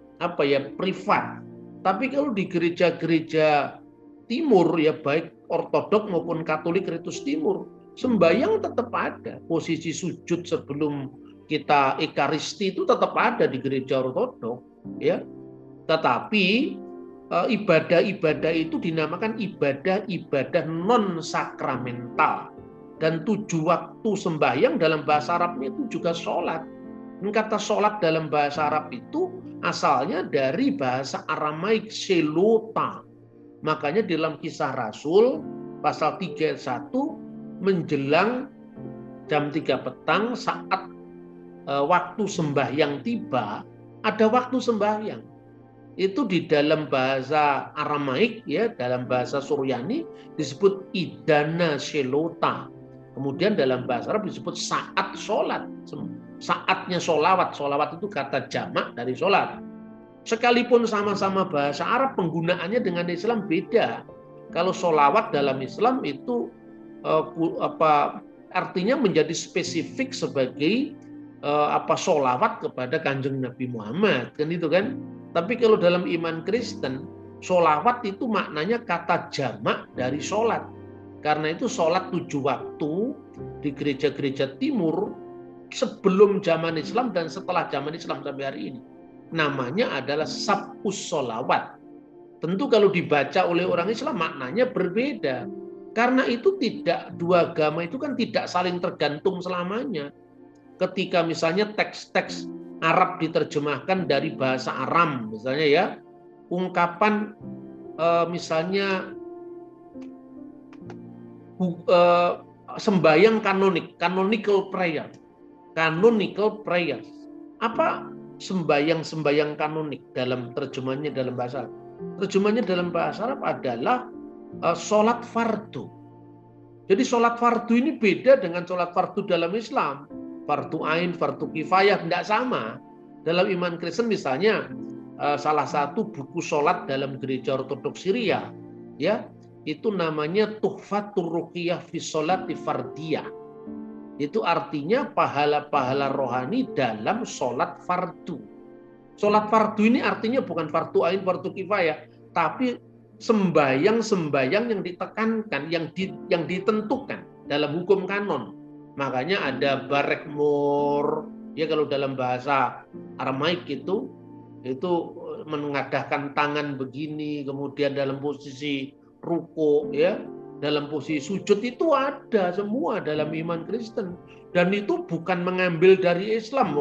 privat. Tapi kalau di gereja-gereja timur ya, baik Ortodok maupun Katolik Ritus Timur, sembahyang tetap ada. Posisi sujud sebelum kita ekaristi itu tetap ada di gereja Ortodok, ya. Tetapi ibadah-ibadah itu dinamakan ibadah-ibadah non sakramental. Dan 7 waktu sembahyang dalam bahasa Arabnya itu juga sholat. Dan kata sholat dalam bahasa Arab itu asalnya dari bahasa Aramaik selota. Makanya dalam Kisah Rasul pasal 3 ayat 1 menjelang jam 3 petang saat waktu sembahyang tiba, ada waktu sembahyang. Itu di dalam bahasa Aramaik ya, dalam bahasa Suryani disebut idana selota. Kemudian dalam bahasa Arab disebut saat sholat. Saatnya sholawat. Sholawat itu kata jamak dari sholat. Sekalipun sama-sama bahasa Arab, penggunaannya dengan Islam beda. Kalau sholawat dalam Islam itu artinya menjadi spesifik sebagai sholawat kepada Kanjeng Nabi Muhammad, kan itu kan. Tapi kalau dalam iman Kristen, sholawat itu maknanya kata jamak dari sholat. Karena itu sholat 7 waktu di gereja-gereja timur sebelum zaman Islam dan setelah zaman Islam sampai hari ini, namanya adalah sab'us sholawat. Tentu kalau dibaca oleh orang Islam maknanya berbeda. Karena itu tidak, 2 agama itu kan tidak saling tergantung selamanya. Ketika misalnya teks-teks Arab diterjemahkan dari bahasa Aram, misalnya ya, ungkapan misalnya sembahyang kanonik, canonical prayer. Apa sembahyang kanonik dalam terjemahannya dalam bahasa Arab? Terjemahannya dalam bahasa Arab adalah sholat fardu. Jadi sholat fardu ini beda dengan sholat fardu dalam Islam. Fardu ain, fardu kifayah, tidak sama. Dalam iman Kristen misalnya salah satu buku sholat dalam gereja Ortodoks Syria, ya, itu namanya Tuhfatur Ruqyah fi Sholati Fardiyah. Itu artinya pahala-pahala rohani dalam sholat fardu. Sholat fardu ini artinya bukan fardu ain, fardu kifayah, tapi sembahyang-sembahyang yang ditekankan, yang ditentukan dalam hukum kanon. Makanya ada barekmur, ya kalau dalam bahasa Aramaik itu mengadahkan tangan begini, kemudian dalam posisi ruku, ya, dalam posisi sujud, itu ada semua dalam iman Kristen. Dan itu bukan mengambil dari Islam.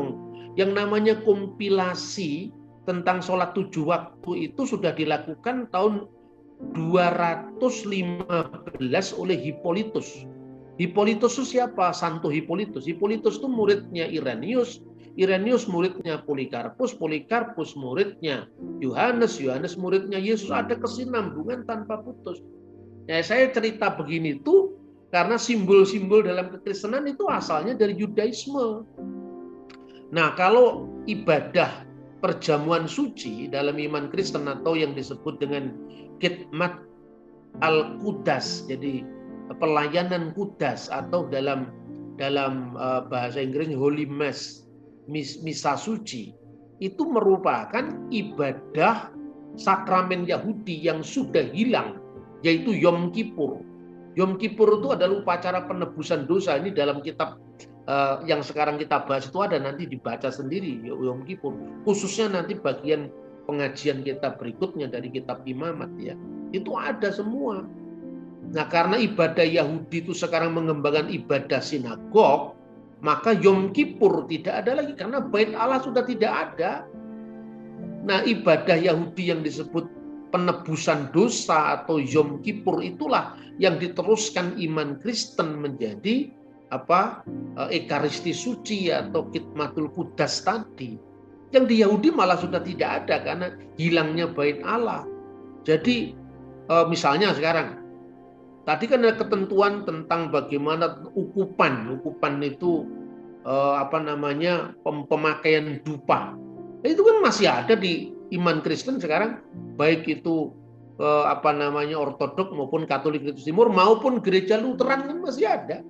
Yang namanya kompilasi tentang sholat 7 waktu itu sudah dilakukan tahun 215 oleh Hippolytus. Hippolytus itu siapa? Santo Hippolytus. Hippolytus itu muridnya Irenaeus. Irenaeus muridnya Polikarpus. Polikarpus muridnya Yohanes. Yohanes muridnya Yesus. Ada kesinambungan tanpa putus. Ya, saya cerita begini tuh karena simbol-simbol dalam kekristenan itu asalnya dari Yudaisme. Nah, kalau ibadah perjamuan suci dalam iman Kristen atau yang disebut dengan khidmat al-Qudas, jadi pelayanan kudas, atau dalam bahasa Inggris Holy Mass, misa suci, itu merupakan ibadah sakramen Yahudi yang sudah hilang, yaitu Yom Kippur. Yom Kippur itu adalah upacara penebusan dosa. Ini dalam kitab yang sekarang kita bahas itu ada, nanti dibaca sendiri Yom Kippur. Khususnya nanti bagian pengajian kita berikutnya dari kitab Imamat, ya. Itu ada semua. Nah, karena ibadah Yahudi itu sekarang mengembangkan ibadah sinagog, maka Yom Kippur tidak ada lagi karena Bait Allah sudah tidak ada. Nah, ibadah Yahudi yang disebut penebusan dosa atau Yom Kippur itulah yang diteruskan iman Kristen menjadi Ekaristi suci atau khidmatul Qudas tadi. Yang di Yahudi malah sudah tidak ada karena hilangnya Bait Allah. Jadi misalnya sekarang, tadi kan ada ketentuan tentang bagaimana ukupan itu pemakaian dupa. Itu kan masih ada di iman Kristen sekarang, baik itu Ortodok maupun Katolik Kristus Timur maupun gereja Lutheran kan masih ada.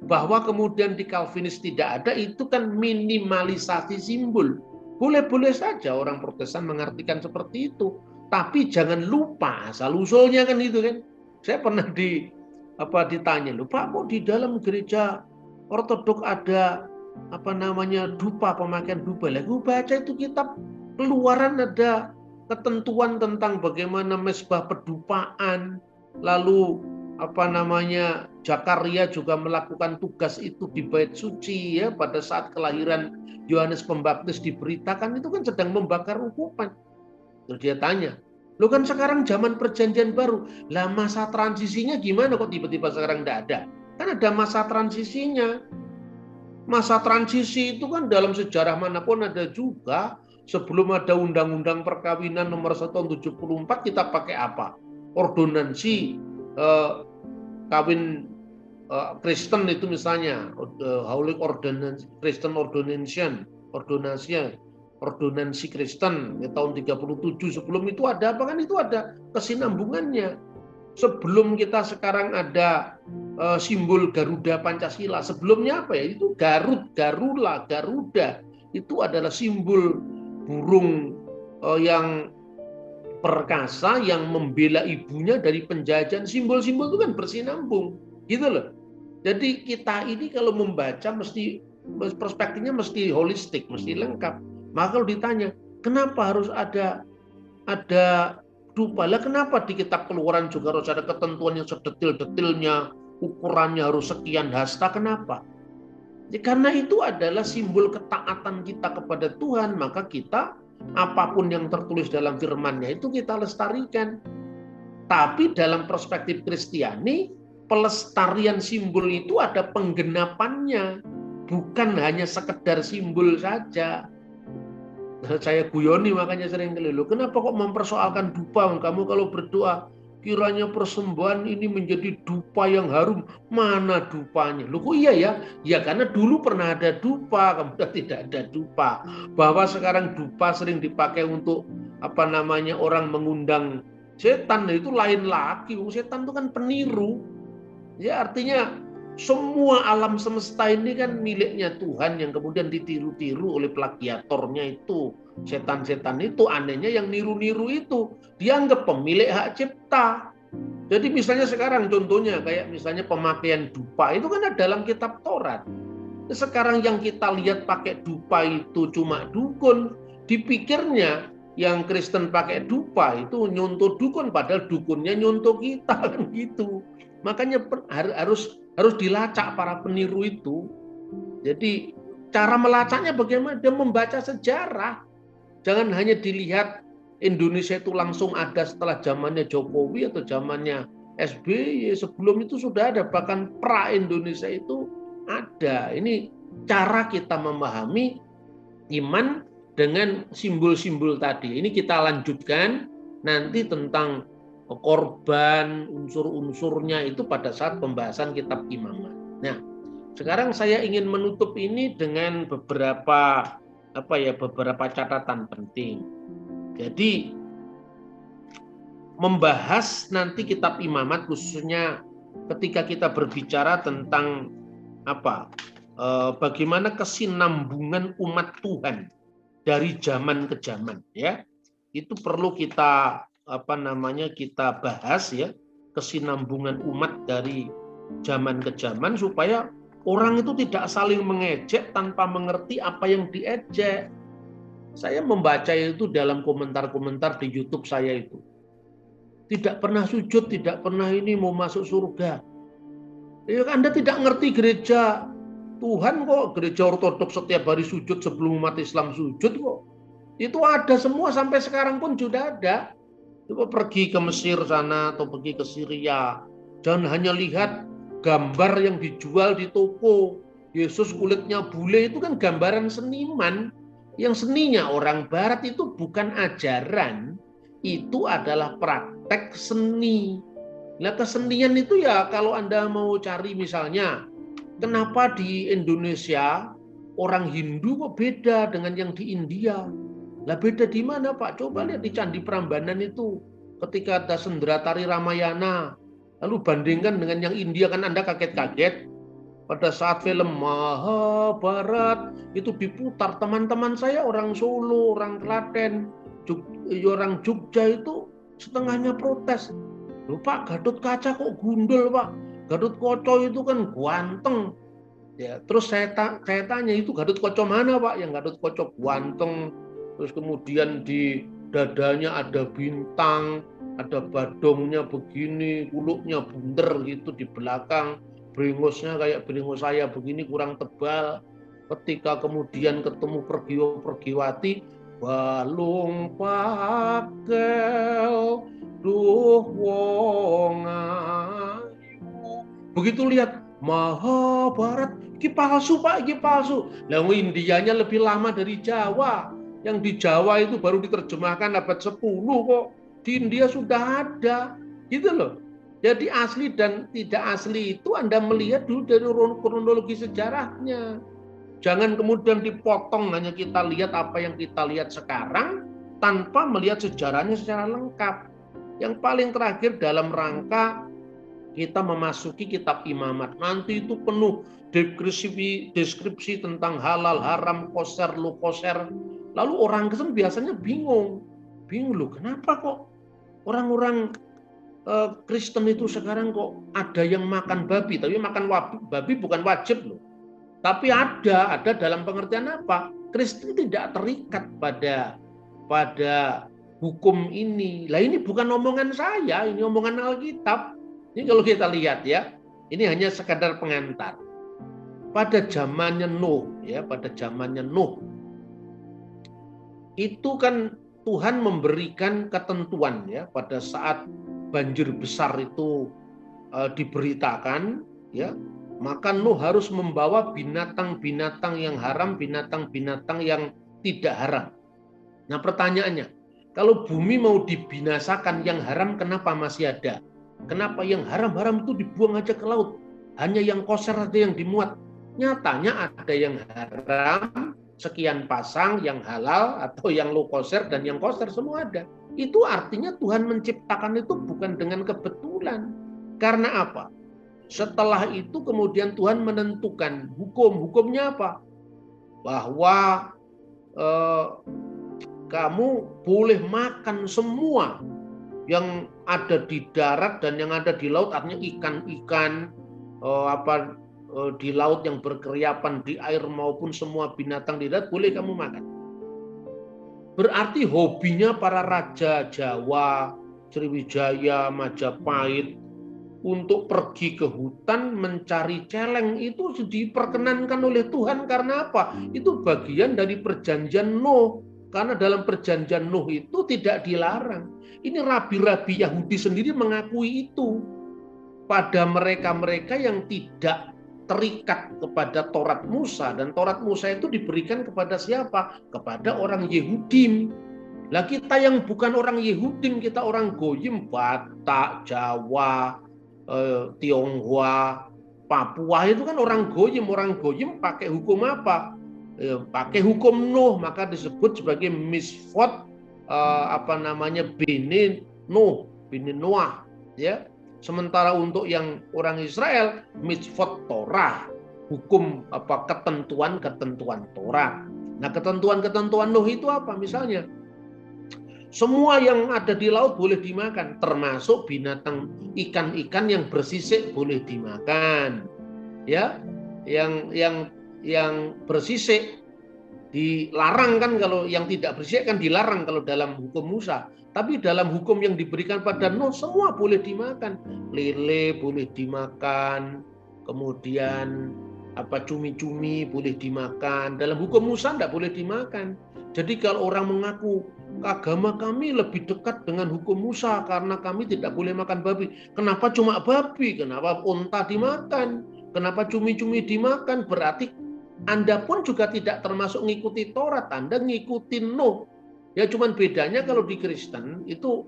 Bahwa kemudian di Calvinis tidak ada, itu kan minimalisasi simbol. Boleh-boleh saja orang Protestan mengartikan seperti itu, tapi jangan lupa asal usulnya kan itu kan. Saya pernah ditanya, loh Pak, kok di dalam gereja Ortodok ada dupa, pemakaian dupa. Lalu baca itu kitab Keluaran, ada ketentuan tentang bagaimana mezbah pedupaan, lalu Zakaria juga melakukan tugas itu di bait suci, ya, pada saat kelahiran Yohanes Pembaptis diberitakan itu kan sedang membakar ukupan. Terus dia tanya, lo kan sekarang zaman perjanjian baru, lah masa transisinya gimana kok tiba-tiba sekarang tidak ada? Kan ada masa transisinya. Masa transisi itu kan dalam sejarah manapun ada juga. Sebelum ada Undang-Undang Perkawinan nomor 1 tahun 74, kita pakai apa? Ordonansi kawin Kristen itu misalnya, Holy Ordinance, Kristen Ordonansi Kristen tahun 37. Sebelum itu ada apa kan? Itu ada kesinambungannya. Sebelum kita sekarang ada simbol Garuda Pancasila, sebelumnya apa ya? Itu Garuda. Itu adalah simbol burung yang perkasa yang membela ibunya dari penjajahan. Simbol-simbol itu kan bersinambung, gitu loh. Jadi kita ini kalau membaca mesti perspektifnya mesti holistik, mesti lengkap. Maka kalau ditanya, kenapa harus ada dupa? Lah kenapa di kitab Keluaran juga harus ada ketentuan yang sedetil-detilnya, ukurannya harus sekian hasta? Kenapa? Ya, karena itu adalah simbol ketaatan kita kepada Tuhan, maka kita apapun yang tertulis dalam firman-Nya itu kita lestarikan. Tapi dalam perspektif Kristiani, pelestarian simbol itu ada penggenapannya, bukan hanya sekedar simbol saja. Saya guyoni makanya sering kali, loh, kenapa kok mempersoalkan dupa? Kamu kalau berdoa, kiranya persembahan ini menjadi dupa yang harum. Mana dupanya? Loh kok iya ya? Ya karena dulu pernah ada dupa, kemudian tidak ada dupa. Bahwa sekarang dupa sering dipakai untuk orang mengundang setan, itu lain lagi. Setan itu kan peniru. Ya artinya semua alam semesta ini kan miliknya Tuhan yang kemudian ditiru-tiru oleh plagiatornya itu. Setan-setan itu, anehnya yang niru-niru itu dianggap pemilik hak cipta. Jadi misalnya sekarang contohnya kayak misalnya pemakaian dupa itu kan ada dalam kitab Taurat. Sekarang yang kita lihat pakai dupa itu cuma dukun, dipikirnya yang Kristen pakai dupa itu nyuntuh dukun, padahal dukunnya nyuntuh kita kan gitu. Makanya harus dilacak para peniru itu. Jadi cara melacaknya bagaimana? Dia membaca sejarah. Jangan hanya dilihat Indonesia itu langsung ada setelah zamannya Jokowi atau zamannya SBY. Sebelum itu sudah ada, bahkan pra Indonesia itu ada. Ini cara kita memahami iman dengan simbol-simbol tadi. Ini kita lanjutkan nanti tentang korban, unsur-unsurnya itu pada saat pembahasan kitab Imamat. Nah, sekarang saya ingin menutup ini dengan beberapa catatan penting. Jadi membahas nanti kitab Imamat khususnya ketika kita berbicara tentang bagaimana kesinambungan umat Tuhan dari zaman ke zaman, ya. Itu perlu kita kita bahas, ya, kesinambungan umat dari zaman ke zaman supaya orang itu tidak saling mengejek tanpa mengerti apa yang diejek. Saya membaca itu dalam komentar-komentar di YouTube saya itu. Tidak pernah sujud, tidak pernah ini mau masuk surga. Ya, Anda tidak ngerti gereja Tuhan kok, gereja ortodoks setiap hari sujud sebelum umat Islam sujud kok. Itu ada semua sampai sekarang pun sudah ada. Coba pergi ke Mesir sana atau pergi ke Syria. Jangan hanya lihat gambar yang dijual di toko. Yesus kulitnya bule itu kan gambaran seniman. Yang seninya orang barat itu bukan ajaran, itu adalah praktek seni. Nah, kesenian itu ya kalau Anda mau cari misalnya, kenapa di Indonesia orang Hindu kok beda dengan yang di India? Lah beda di mana, Pak? Coba lihat di Candi Prambanan itu. Ketika ada sendera tari Ramayana, lalu bandingkan dengan yang India, kan Anda kaget-kaget. Pada saat film Mahabharat itu diputar, teman-teman saya orang Solo, orang Klaten, orang Jogja itu setengahnya protes. Loh Pak, Gatot Kaca kok gundul Pak? Gatot Kaca itu kan ganteng. Ya, terus saya tanya, itu Gatot Kaca mana Pak? Yang Gatot Kaca ganteng, terus kemudian di dadanya ada bintang, ada badongnya begini, kuluknya bunder gitu di belakang, brengosnya kayak brengos saya begini kurang tebal. Ketika kemudian ketemu Pergiwati, balung pakel duh wong ayu. Begitu lihat Mahabharat, iki palsu Pak, iki palsu. Lah Indianya lebih lama dari Jawa. Yang di Jawa itu baru diterjemahkan abad 10 kok. Di India sudah ada. Gitu loh. Jadi asli dan tidak asli itu Anda melihat dulu dari kronologi sejarahnya. Jangan kemudian dipotong, hanya kita lihat apa yang kita lihat sekarang tanpa melihat sejarahnya secara lengkap. Yang paling terakhir dalam rangka kita memasuki kitab Imamat, nanti itu penuh deskripsi tentang halal, haram, koser, lo koser. Lalu orang Kristen biasanya bingung loh, kenapa kok orang-orang Kristen itu sekarang kok ada yang makan babi, tapi makan babi bukan wajib loh. Tapi ada dalam pengertian apa? Kristen tidak terikat pada hukum ini. Lah ini bukan omongan saya, ini omongan Alkitab. Ini kalau kita lihat ya, ini hanya sekadar pengantar. Pada zamannya Nuh, itu kan Tuhan memberikan ketentuan ya pada saat banjir besar itu diberitakan, ya, maka Nuh harus membawa binatang-binatang yang haram, binatang-binatang yang tidak haram. Nah pertanyaannya, kalau bumi mau dibinasakan, yang haram kenapa masih ada? Kenapa yang haram-haram itu dibuang aja ke laut? Hanya yang koser ada yang dimuat. Nyatanya ada yang haram, sekian pasang, yang halal atau yang low koser, dan yang koser semua ada. Itu artinya Tuhan menciptakan itu bukan dengan kebetulan. Karena apa? Setelah itu kemudian Tuhan menentukan hukumnya apa? Bahwa kamu boleh makan semua yang ada di darat dan yang ada di laut, artinya ikan-ikan di laut yang berkeriapan di air maupun semua binatang di darat boleh kamu makan. Berarti hobinya para raja Jawa, Sriwijaya, Majapahit untuk pergi ke hutan mencari celeng itu diperkenankan oleh Tuhan karena apa? Itu bagian dari perjanjian Nuh. Karena dalam perjanjian Nuh itu tidak dilarang. Ini rabi-rabi Yahudi sendiri mengakui itu pada mereka-mereka yang tidak terikat kepada Taurat Musa, dan Taurat Musa itu diberikan kepada siapa? Kepada orang Yehudim. Lah kita yang bukan orang Yehudim, kita orang Goyim, Batak, Jawa, Tionghoa, Papua itu kan orang Goyim. Orang Goyim pakai hukum apa? Pakai hukum Nuh, maka disebut sebagai misfot Bene Nuh, Bene Noah, ya. Sementara untuk yang orang Israel, mitzvot Torah, hukum ketentuan-ketentuan Torah. Nah, ketentuan-ketentuan Nuh itu apa? Misalnya, semua yang ada di laut boleh dimakan, termasuk binatang ikan-ikan yang bersisik boleh dimakan. Ya, yang bersisik dilarang kan, kalau yang tidak bersisik kan dilarang kalau dalam hukum Musa. Tapi dalam hukum yang diberikan pada Nuh semua boleh dimakan. Lele boleh dimakan, kemudian cumi-cumi boleh dimakan. Dalam hukum Musa tidak boleh dimakan. Jadi kalau orang mengaku agama kami lebih dekat dengan hukum Musa karena kami tidak boleh makan babi. Kenapa cuma babi? Kenapa unta dimakan? Kenapa cumi-cumi dimakan? Berarti Anda pun juga tidak termasuk ngikuti Taurat, Anda ngikutin Nuh. Ya cuman bedanya kalau di Kristen itu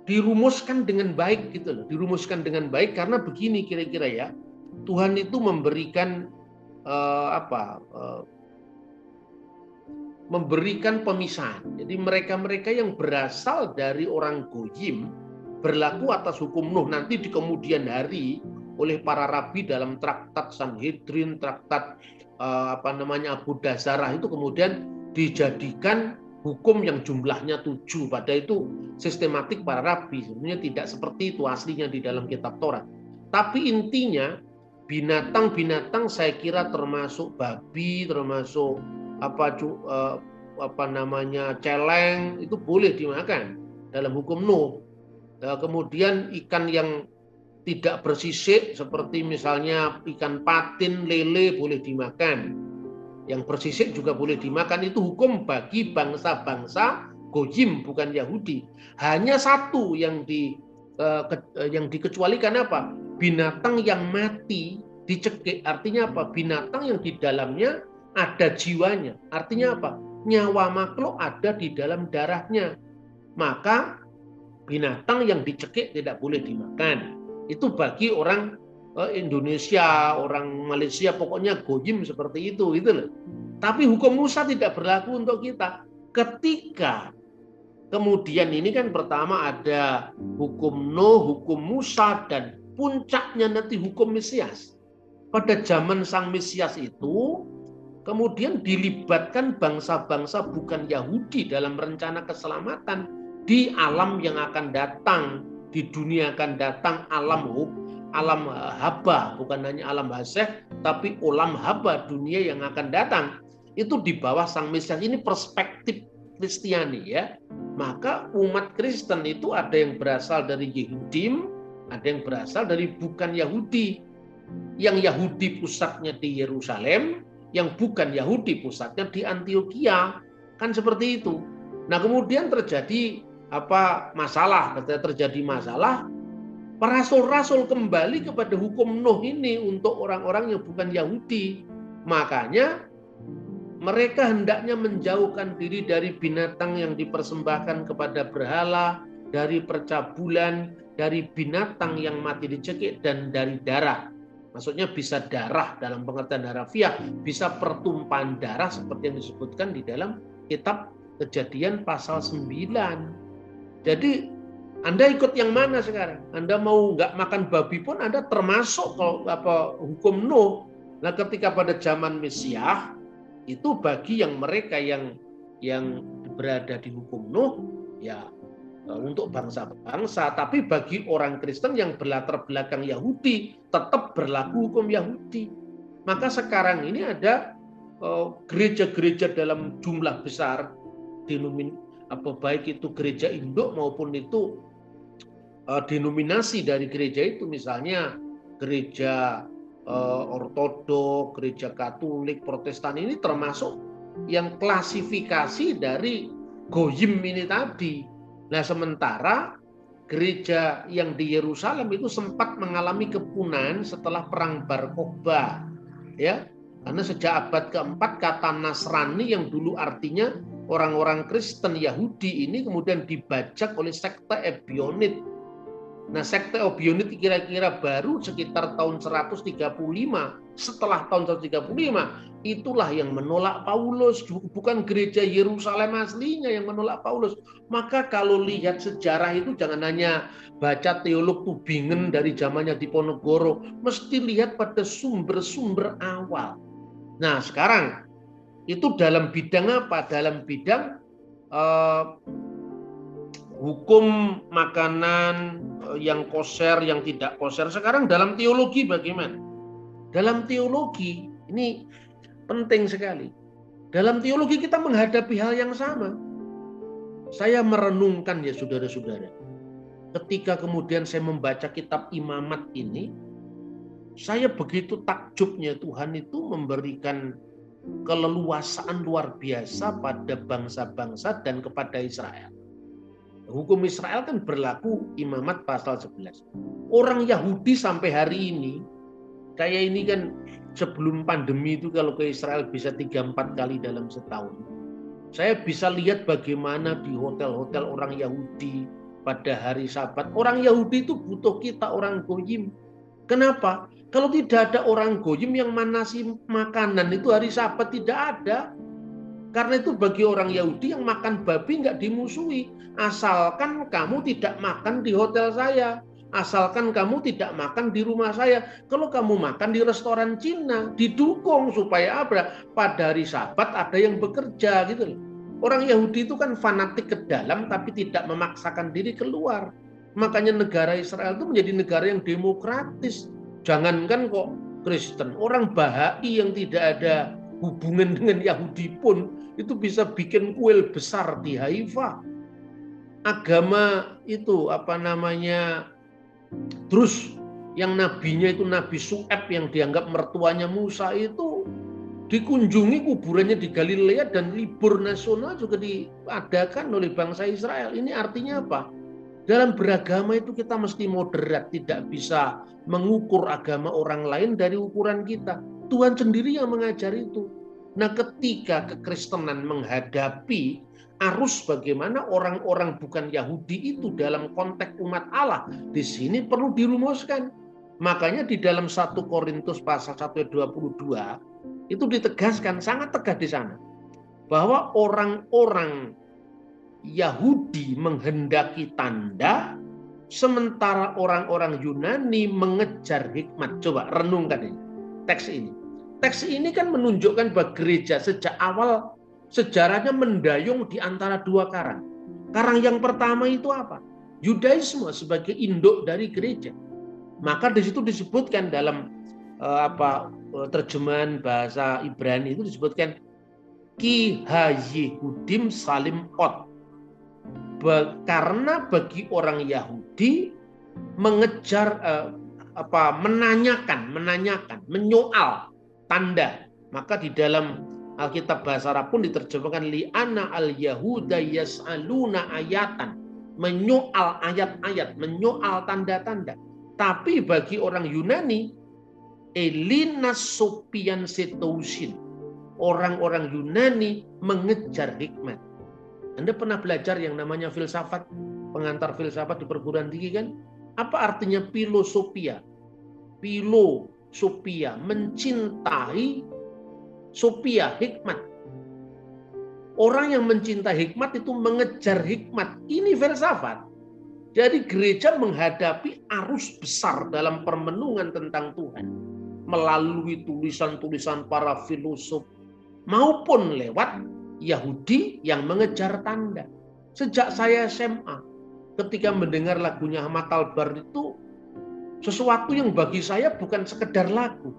dirumuskan dengan baik gitu loh. Dirumuskan dengan baik karena begini kira-kira ya. Tuhan itu memberikan memberikan pemisahan. Jadi mereka-mereka yang berasal dari orang Goyim berlaku atas hukum Nuh nanti di kemudian hari oleh para rabi dalam traktat Sanhedrin, traktat Abu Dasarah itu kemudian dijadikan hukum yang jumlahnya 7. Pada itu sistematik para rabi. Sebenarnya tidak seperti itu aslinya di dalam kitab Taurat. Tapi intinya binatang-binatang saya kira termasuk babi, termasuk celeng itu boleh dimakan dalam hukum Nuh. Kemudian ikan yang tidak bersisik seperti misalnya ikan patin, lele boleh dimakan. Yang bersisik juga boleh dimakan. Itu hukum bagi bangsa-bangsa Goyim, bukan Yahudi. Hanya satu yang dikecualikan apa? Binatang yang mati dicekik. Artinya apa? Binatang yang di dalamnya ada jiwanya. Artinya apa? Nyawa makhluk ada di dalam darahnya. Maka binatang yang dicekik tidak boleh dimakan. Itu bagi orang Indonesia, orang Malaysia, pokoknya Goyim seperti itu gitu loh. Tapi hukum Musa tidak berlaku untuk kita. Ketika kemudian ini kan pertama ada hukum Nuh, hukum Musa, dan puncaknya nanti hukum Mesias. Pada zaman Sang Mesias itu kemudian dilibatkan bangsa-bangsa bukan Yahudi dalam rencana keselamatan di alam yang akan datang, di dunia akan datang, alam haba, bukan hanya alam haseh, tapi olam haba, dunia yang akan datang. Itu di bawah Sang Mesias. Ini perspektif Kristiani ya. Maka umat Kristen itu ada yang berasal dari Yehudim, ada yang berasal dari bukan Yahudi. Yang Yahudi pusatnya di Yerusalem, yang bukan Yahudi pusatnya di Antioquia. Kan seperti itu. Nah, kemudian terjadi masalah, para rasul-rasul kembali kepada hukum Nuh ini untuk orang-orang yang bukan Yahudi. Makanya mereka hendaknya menjauhkan diri dari binatang yang dipersembahkan kepada berhala, dari percabulan, dari binatang yang mati dicekik, dan dari darah. Maksudnya bisa darah dalam pengertian harafiah, bisa pertumpahan darah seperti yang disebutkan di dalam kitab Kejadian pasal 9. Jadi Anda ikut yang mana sekarang? Anda mau nggak makan babi pun Anda termasuk hukum Nuh. Nah, ketika pada zaman Mesias itu bagi yang mereka yang berada di hukum Nuh ya untuk bangsa-bangsa, tapi bagi orang Kristen yang berlatar belakang Yahudi tetap berlaku hukum Yahudi. Maka sekarang ini ada gereja-gereja dalam jumlah besar, baik itu gereja induk maupun itu denominasi dari gereja itu, misalnya gereja ortodok, gereja katolik, protestan, ini termasuk yang klasifikasi dari goyim ini tadi. Nah, sementara gereja yang di Yerusalem itu sempat mengalami kepunahan setelah perang Bar Kokhba, ya, karena sejak abad keempat kata Nasrani yang dulu artinya orang-orang Kristen Yahudi ini kemudian dibajak oleh sekte Ebionit. Nah, sekte Ebionit kira-kira baru sekitar tahun 135. Setelah tahun 135, itulah yang menolak Paulus, bukan gereja Yerusalem aslinya yang menolak Paulus. Maka kalau lihat sejarah itu jangan hanya baca teolog Tubingen dari zamannya Diponegoro, mesti lihat pada sumber-sumber awal. Nah, sekarang itu dalam bidang apa? Dalam bidang hukum makanan yang kosher, yang tidak kosher. Sekarang dalam teologi bagaimana? Dalam teologi, ini penting sekali. Dalam teologi kita menghadapi hal yang sama. Saya merenungkan ya saudara-saudara. Ketika kemudian saya membaca kitab Imamat ini, saya begitu takjubnya Tuhan itu memberikan keleluasaan luar biasa pada bangsa-bangsa dan kepada Israel. Hukum Israel kan berlaku Imamat pasal 11. Orang Yahudi sampai hari ini, kayak ini kan sebelum pandemi itu kalau ke Israel bisa 3-4 kali dalam setahun. Saya bisa lihat bagaimana di hotel-hotel orang Yahudi pada hari Sabat. Orang Yahudi itu butuh kita orang Goyim. Kenapa? Kalau tidak ada orang Goyim yang manasi makanan itu hari Sabat tidak ada. Karena itu bagi orang Yahudi yang makan babi nggak dimusuhi. Asalkan kamu tidak makan di hotel saya. Asalkan kamu tidak makan di rumah saya. Kalau kamu makan di restoran Cina, didukung supaya apa? Pada hari Sabat ada yang bekerja gitu loh. Orang Yahudi itu kan fanatik ke dalam tapi tidak memaksakan diri keluar. Makanya negara Israel itu menjadi negara yang demokratis. Jangankan kok Kristen, orang Bahai yang tidak ada hubungan dengan Yahudi pun itu bisa bikin kuil besar di Haifa. Agama itu terus yang nabinya itu Nabi Su'eb yang dianggap mertuanya Musa itu dikunjungi kuburannya di Galilea dan libur nasional juga diadakan oleh bangsa Israel. Ini artinya apa? Dalam beragama itu kita mesti moderat, tidak bisa mengukur agama orang lain dari ukuran kita. Tuhan sendiri yang mengajar itu. Nah, ketika kekristenan menghadapi arus bagaimana orang-orang bukan Yahudi itu dalam konteks umat Allah, di sini perlu dirumuskan. Makanya di dalam 1 Korintus pasal 1 ayat 22 itu ditegaskan, sangat tegas di sana, bahwa orang-orang Yahudi menghendaki tanda, sementara orang-orang Yunani mengejar hikmat. Coba renungkan ini, teks ini. Teks ini kan menunjukkan bahwa gereja sejak awal sejarahnya mendayung di antara dua karang. Karang yang pertama itu apa? Yudaisme sebagai induk dari gereja. Maka di situ disebutkan dalam terjemahan bahasa Ibrani itu disebutkan Ki Hayehudim Salim Ot. Karena bagi orang Yahudi mengejar menanyakan, menyoal tanda, maka di dalam Alkitab bahasa Arab pun diterjemahkan li'ana al-yahuda yas'aluna ayatan, menyoal ayat-ayat, menyoal tanda-tanda. Tapi bagi orang Yunani elinas sopian setousin, orang-orang Yunani mengejar hikmat. Anda pernah belajar yang namanya filsafat, pengantar filsafat di perguruan tinggi kan? Apa artinya filosofia? Filosofia, mencintai sofia, hikmat. Orang yang mencintai hikmat itu mengejar hikmat. Ini filsafat. Jadi gereja menghadapi arus besar dalam permenungan tentang Tuhan melalui tulisan-tulisan para filosof maupun lewat Yahudi yang mengejar tanda. Sejak saya SMA, ketika mendengar lagunya Ahmad Albar itu sesuatu yang bagi saya bukan sekedar lagu.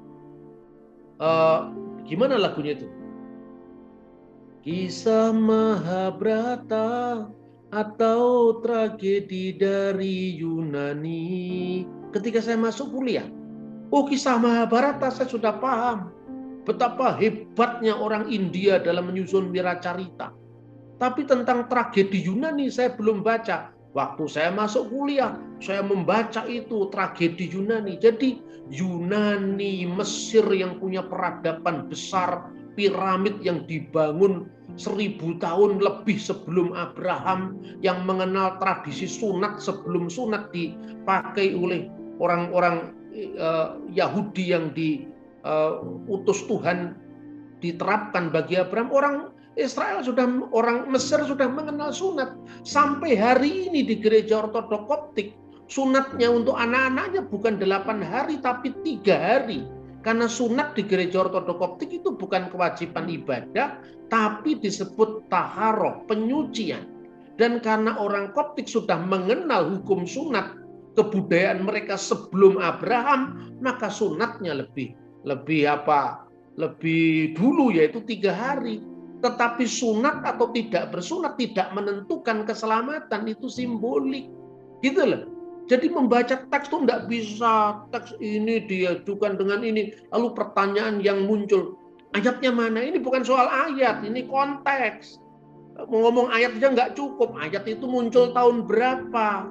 Gimana lagunya itu? Kisah Mahabharata atau tragedi dari Yunani. Ketika saya masuk kuliah, oh kisah Mahabharata saya sudah paham. Betapa hebatnya orang India dalam menyusun wiracarita. Tapi tentang tragedi Yunani saya belum baca. Waktu saya masuk kuliah, saya membaca itu tragedi Yunani. Jadi Yunani, Mesir yang punya peradaban besar, piramid yang dibangun 1000 tahun lebih sebelum Abraham, yang mengenal tradisi sunat sebelum sunat dipakai oleh orang-orang Yahudi yang diutus Tuhan diterapkan bagi Abraham. Orang Israel orang Mesir sudah mengenal sunat. Sampai hari ini di gereja Ortodok Koptik, sunatnya untuk anak-anaknya bukan 8 hari tapi 3 hari. Karena sunat di gereja Ortodok Koptik itu bukan kewajiban ibadah, tapi disebut taharoh, penyucian. Dan karena orang Koptik sudah mengenal hukum sunat, kebudayaan mereka sebelum Abraham, maka sunatnya lebih dulu, yaitu 3 hari. Tetapi sunat atau tidak bersunat tidak menentukan keselamatan, itu simbolik. Gitu loh. Jadi membaca teks itu tidak bisa teks ini diajukan dengan ini. Lalu pertanyaan yang muncul, ayatnya mana? Ini bukan soal ayat, ini konteks. Mau ngomong ayat aja nggak cukup. Ayat itu muncul tahun berapa?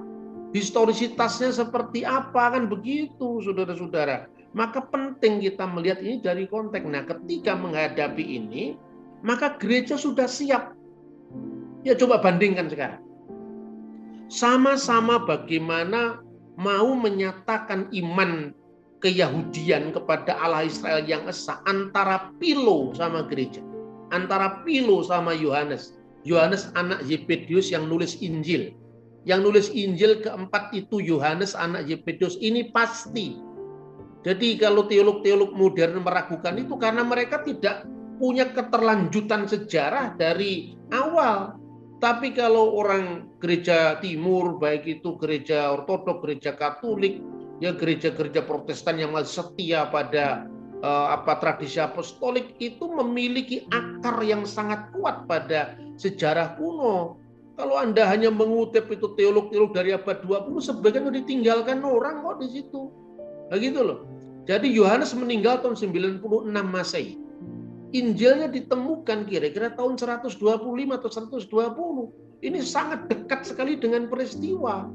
Historisitasnya seperti apa? Kan begitu, saudara-saudara. Maka penting kita melihat ini dari konteks. Nah, ketika menghadapi ini, maka gereja sudah siap. Ya coba bandingkan sekarang. Sama-sama bagaimana mau menyatakan iman keyahudian kepada Allah Israel yang esa antara Philo sama gereja. Antara Philo sama Yohanes. Yohanes anak Zebedius yang nulis Injil. Yang nulis Injil keempat itu Yohanes anak Zebedius. Ini pasti. Jadi kalau teolog-teolog modern meragukan itu karena mereka tidak punya keterlanjutan sejarah dari awal. Tapi kalau orang gereja timur, baik itu gereja ortodok, gereja katolik, ya gereja-gereja protestan yang masih setia pada tradisi apostolik, itu memiliki akar yang sangat kuat pada sejarah kuno. Kalau Anda hanya mengutip itu teolog-teolog dari abad 20, sebagian ditinggalkan orang kok di situ. Begitu loh. Jadi Yohanes meninggal tahun 96 Masehi. Injilnya ditemukan kira-kira tahun 125 atau 120. Ini sangat dekat sekali dengan peristiwa.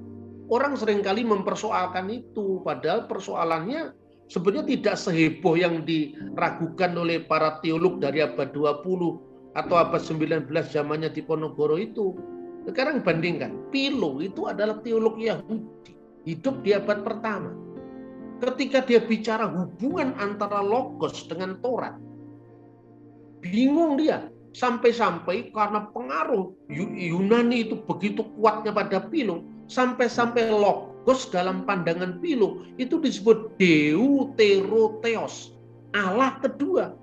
Orang seringkali mempersoalkan itu, padahal persoalannya sebenarnya tidak seheboh yang diragukan oleh para teolog dari abad 20 atau abad 19 zamannya Diponegoro itu. Sekarang bandingkan, Philo itu adalah teolog Yahudi, hidup di abad pertama. Ketika dia bicara hubungan antara Logos dengan Taurat, bingung dia. Sampai-sampai karena pengaruh Yunani itu begitu kuatnya pada Philo, sampai-sampai Logos dalam pandangan Philo itu disebut Deuterotheos, Allah kedua.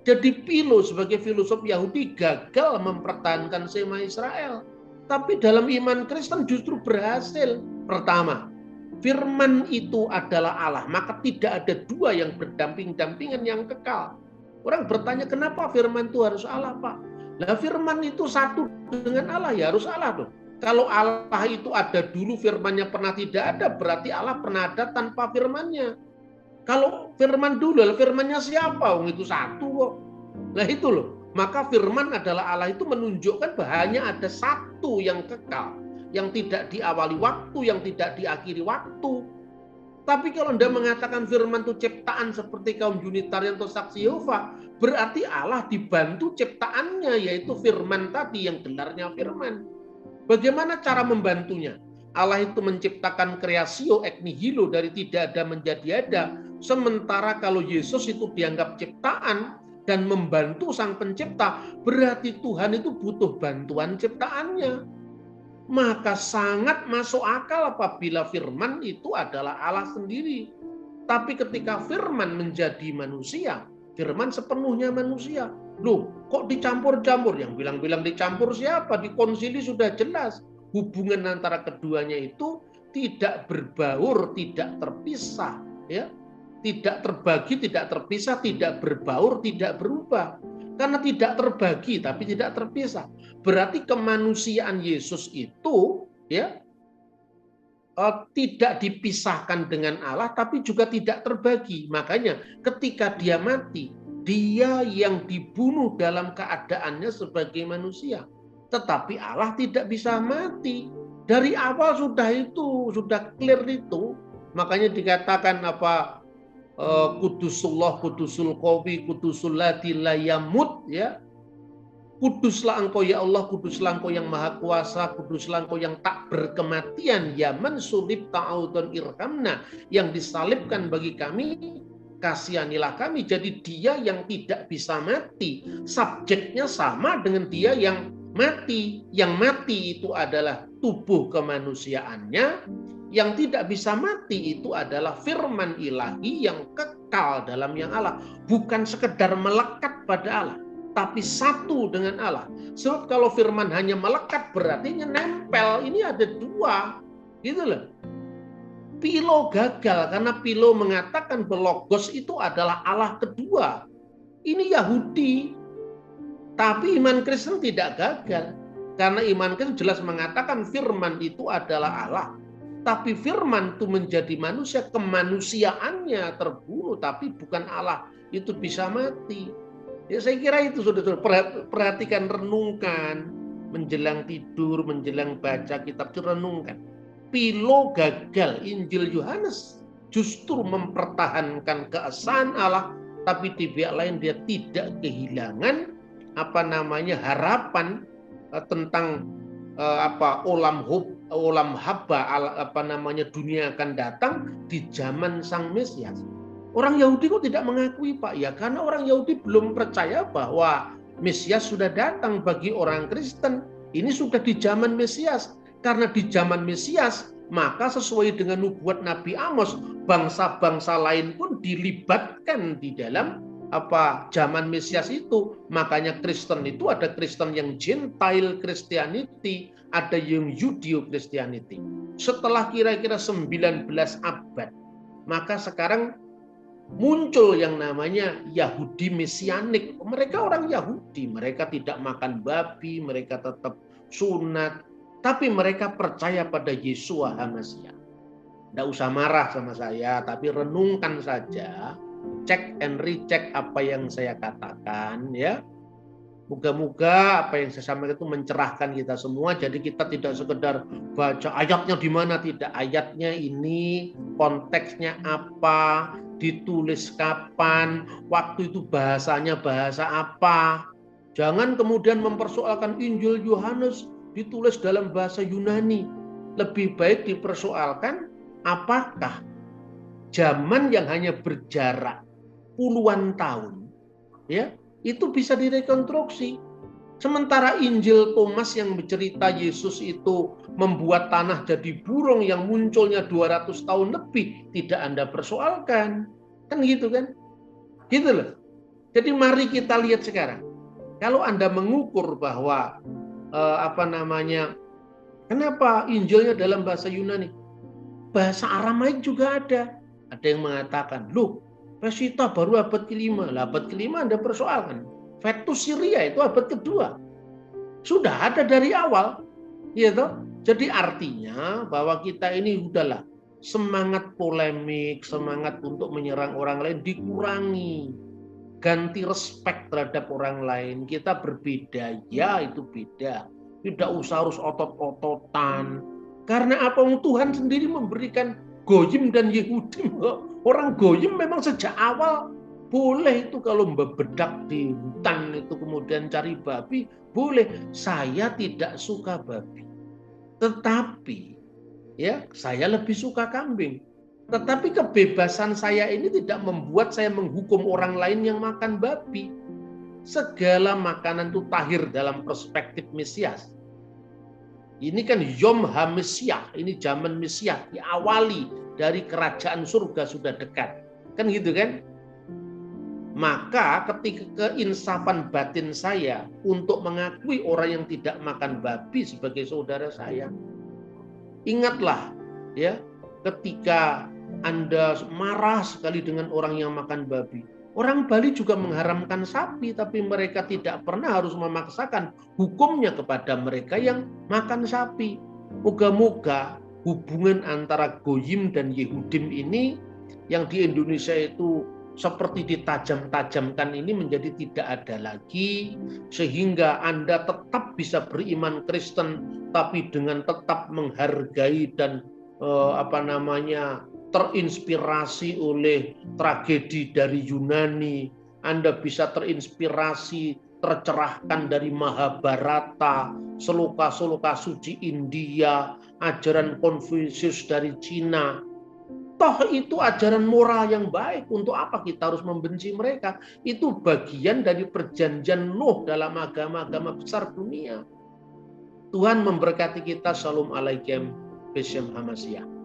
Jadi Philo sebagai filosof Yahudi gagal mempertahankan sema Israel. Tapi dalam iman Kristen justru berhasil. Pertama, firman itu adalah Allah, maka tidak ada dua yang berdamping-dampingan yang kekal. Orang bertanya, kenapa firman itu harus Allah, Pak? Nah, firman itu satu dengan Allah, ya harus Allah dong. Kalau Allah itu ada dulu, firmannya pernah tidak ada, berarti Allah pernah ada tanpa firmannya. Kalau firman dulu, firmannya siapa? Itu satu kok. Nah itu loh. Maka firman adalah Allah itu menunjukkan bahwa hanya ada satu yang kekal, yang tidak diawali waktu, yang tidak diakhiri waktu. Tapi kalau Anda mengatakan firman itu ciptaan seperti kaum Unitarian atau Saksi Yehova, berarti Allah dibantu ciptaannya, yaitu firman tadi yang gelarnya firman. Bagaimana cara membantunya? Allah itu menciptakan kreasio ex nihilo, dari tidak ada menjadi ada. Sementara kalau Yesus itu dianggap ciptaan dan membantu sang pencipta, berarti Tuhan itu butuh bantuan ciptaannya. Maka sangat masuk akal apabila firman itu adalah Allah sendiri. Tapi ketika firman menjadi manusia, firman sepenuhnya manusia. Loh, kok dicampur-campur? Yang bilang-bilang dicampur siapa? Di konsili sudah jelas. Hubungan antara keduanya itu tidak berbaur, tidak terpisah, ya. Tidak terbagi, tidak terpisah, tidak berbaur, tidak berubah. Karena tidak terbagi tapi tidak terpisah. Berarti kemanusiaan Yesus itu ya tidak dipisahkan dengan Allah tapi juga tidak terbagi. Makanya ketika dia mati, dia yang dibunuh dalam keadaannya sebagai manusia. Tetapi Allah tidak bisa mati. Dari awal sudah clear itu. Makanya dikatakan apa, Kudusullah, Kudusul Qawi, Kudusul Ladzi la yamut, ya. Kuduslah engkau ya Allah, kuduslah engkau yang maha kuasa, kuduslah engkau yang tak berkematian, ya man sulib ta'udun irhamna, yang disalibkan bagi kami, kasihanilah kami. Jadi dia yang tidak bisa mati, subjeknya sama dengan dia yang mati. Yang mati itu adalah tubuh kemanusiaannya, yang tidak bisa mati itu adalah firman ilahi yang kekal dalam yang Allah, bukan sekedar melekat pada Allah, tapi satu dengan Allah. Sebab kalau firman hanya melekat berarti nempel. Ini ada dua, gitu loh. Philo gagal karena Philo mengatakan bahwa Logos itu adalah Allah kedua. Ini Yahudi, tapi iman Kristen tidak gagal karena iman Kristen jelas mengatakan firman itu adalah Allah. Tapi firman itu menjadi manusia, kemanusiaannya terbunuh, tapi bukan Allah itu bisa mati. Ya saya kira itu saudara, perhatikan, renungkan, menjelang tidur, menjelang baca kitab itu renungkan. Philo gagal, Injil Yohanes justru mempertahankan keesaan Allah, tapi di pihak lain dia tidak kehilangan harapan tentang olam haba, dunia akan datang di zaman Sang Mesias. Orang Yahudi kok tidak mengakui, Pak? Ya karena orang Yahudi belum percaya bahwa Mesias sudah datang. Bagi orang Kristen ini sudah di zaman Mesias. Karena di zaman Mesias, maka sesuai dengan nubuat Nabi Amos, bangsa-bangsa lain pun dilibatkan di dalam zaman Mesias itu. Makanya Kristen itu ada Kristen yang Gentile Christianity, ada yang Judeo Christianity. Setelah kira-kira 19 abad, maka sekarang muncul yang namanya Yahudi Mesianik. Mereka orang Yahudi, mereka tidak makan babi, mereka tetap sunat, tapi mereka percaya pada Yeshua HaMasiah. Tidak usah marah sama saya, tapi renungkan saja, cek and recheck apa yang saya katakan, ya. Moga-moga apa yang saya sampaikan itu mencerahkan kita semua. Jadi kita tidak sekedar baca ayatnya di mana, tidak. Ayatnya ini konteksnya apa, ditulis kapan, waktu itu bahasanya bahasa apa. Jangan kemudian mempersoalkan Injil Yohanes ditulis dalam bahasa Yunani. Lebih baik dipersoalkan apakah zaman yang hanya berjarak puluhan tahun, ya, itu bisa direkonstruksi. Sementara Injil Thomas yang bercerita Yesus itu membuat tanah jadi burung yang munculnya 200 tahun lebih, tidak Anda persoalkan. Kan gitu kan? Gitu loh. Jadi mari kita lihat sekarang. Kalau Anda mengukur bahwa kenapa Injilnya dalam bahasa Yunani? Bahasa Aramaik juga ada. Ada yang mengatakan, loh, Pesita baru abad ke-5. Abad ke-5 Anda persoalkan. Vetus Syria itu abad ke-2. Sudah ada dari awal. Gitu. Jadi artinya bahwa kita ini udahlah, semangat polemik, semangat untuk menyerang orang lain dikurangi. Ganti respect terhadap orang lain. Kita berbeda, ya itu beda. Tidak usah harus otot-ototan. Karena apa? Tuhan sendiri memberikan Goyim dan Yehudi. Orang Goyim memang sejak awal boleh itu kalau bebedak di hutan itu kemudian cari babi, boleh. Saya tidak suka babi. Tetapi ya saya lebih suka kambing. Tetapi kebebasan saya ini tidak membuat saya menghukum orang lain yang makan babi. Segala makanan itu tahir dalam perspektif Mesias. Ini kan Yom HaMesiah, ini zaman Mesias, diawali dari kerajaan surga sudah dekat. Kan gitu kan? Maka ketika keinsafan batin saya untuk mengakui orang yang tidak makan babi sebagai saudara saya. Ingatlah ya, ketika Anda marah sekali dengan orang yang makan babi. Orang Bali juga mengharamkan sapi, tapi mereka tidak pernah harus memaksakan hukumnya kepada mereka yang makan sapi. Moga-moga hubungan antara Goyim dan Yehudim ini yang di Indonesia itu seperti ditajam-tajamkan ini menjadi tidak ada lagi, sehingga Anda tetap bisa beriman Kristen tapi dengan tetap menghargai dan terinspirasi oleh tragedi dari Yunani. Anda bisa terinspirasi, tercerahkan dari Mahabharata, sloka-sloka suci India, ajaran Konfusius dari Cina. Toh itu ajaran moral yang baik. Untuk apa kita harus membenci mereka? Itu bagian dari perjanjian Nuh dalam agama-agama besar dunia. Tuhan memberkati kita. Shalom alaikum. Beshem Hamasiyah.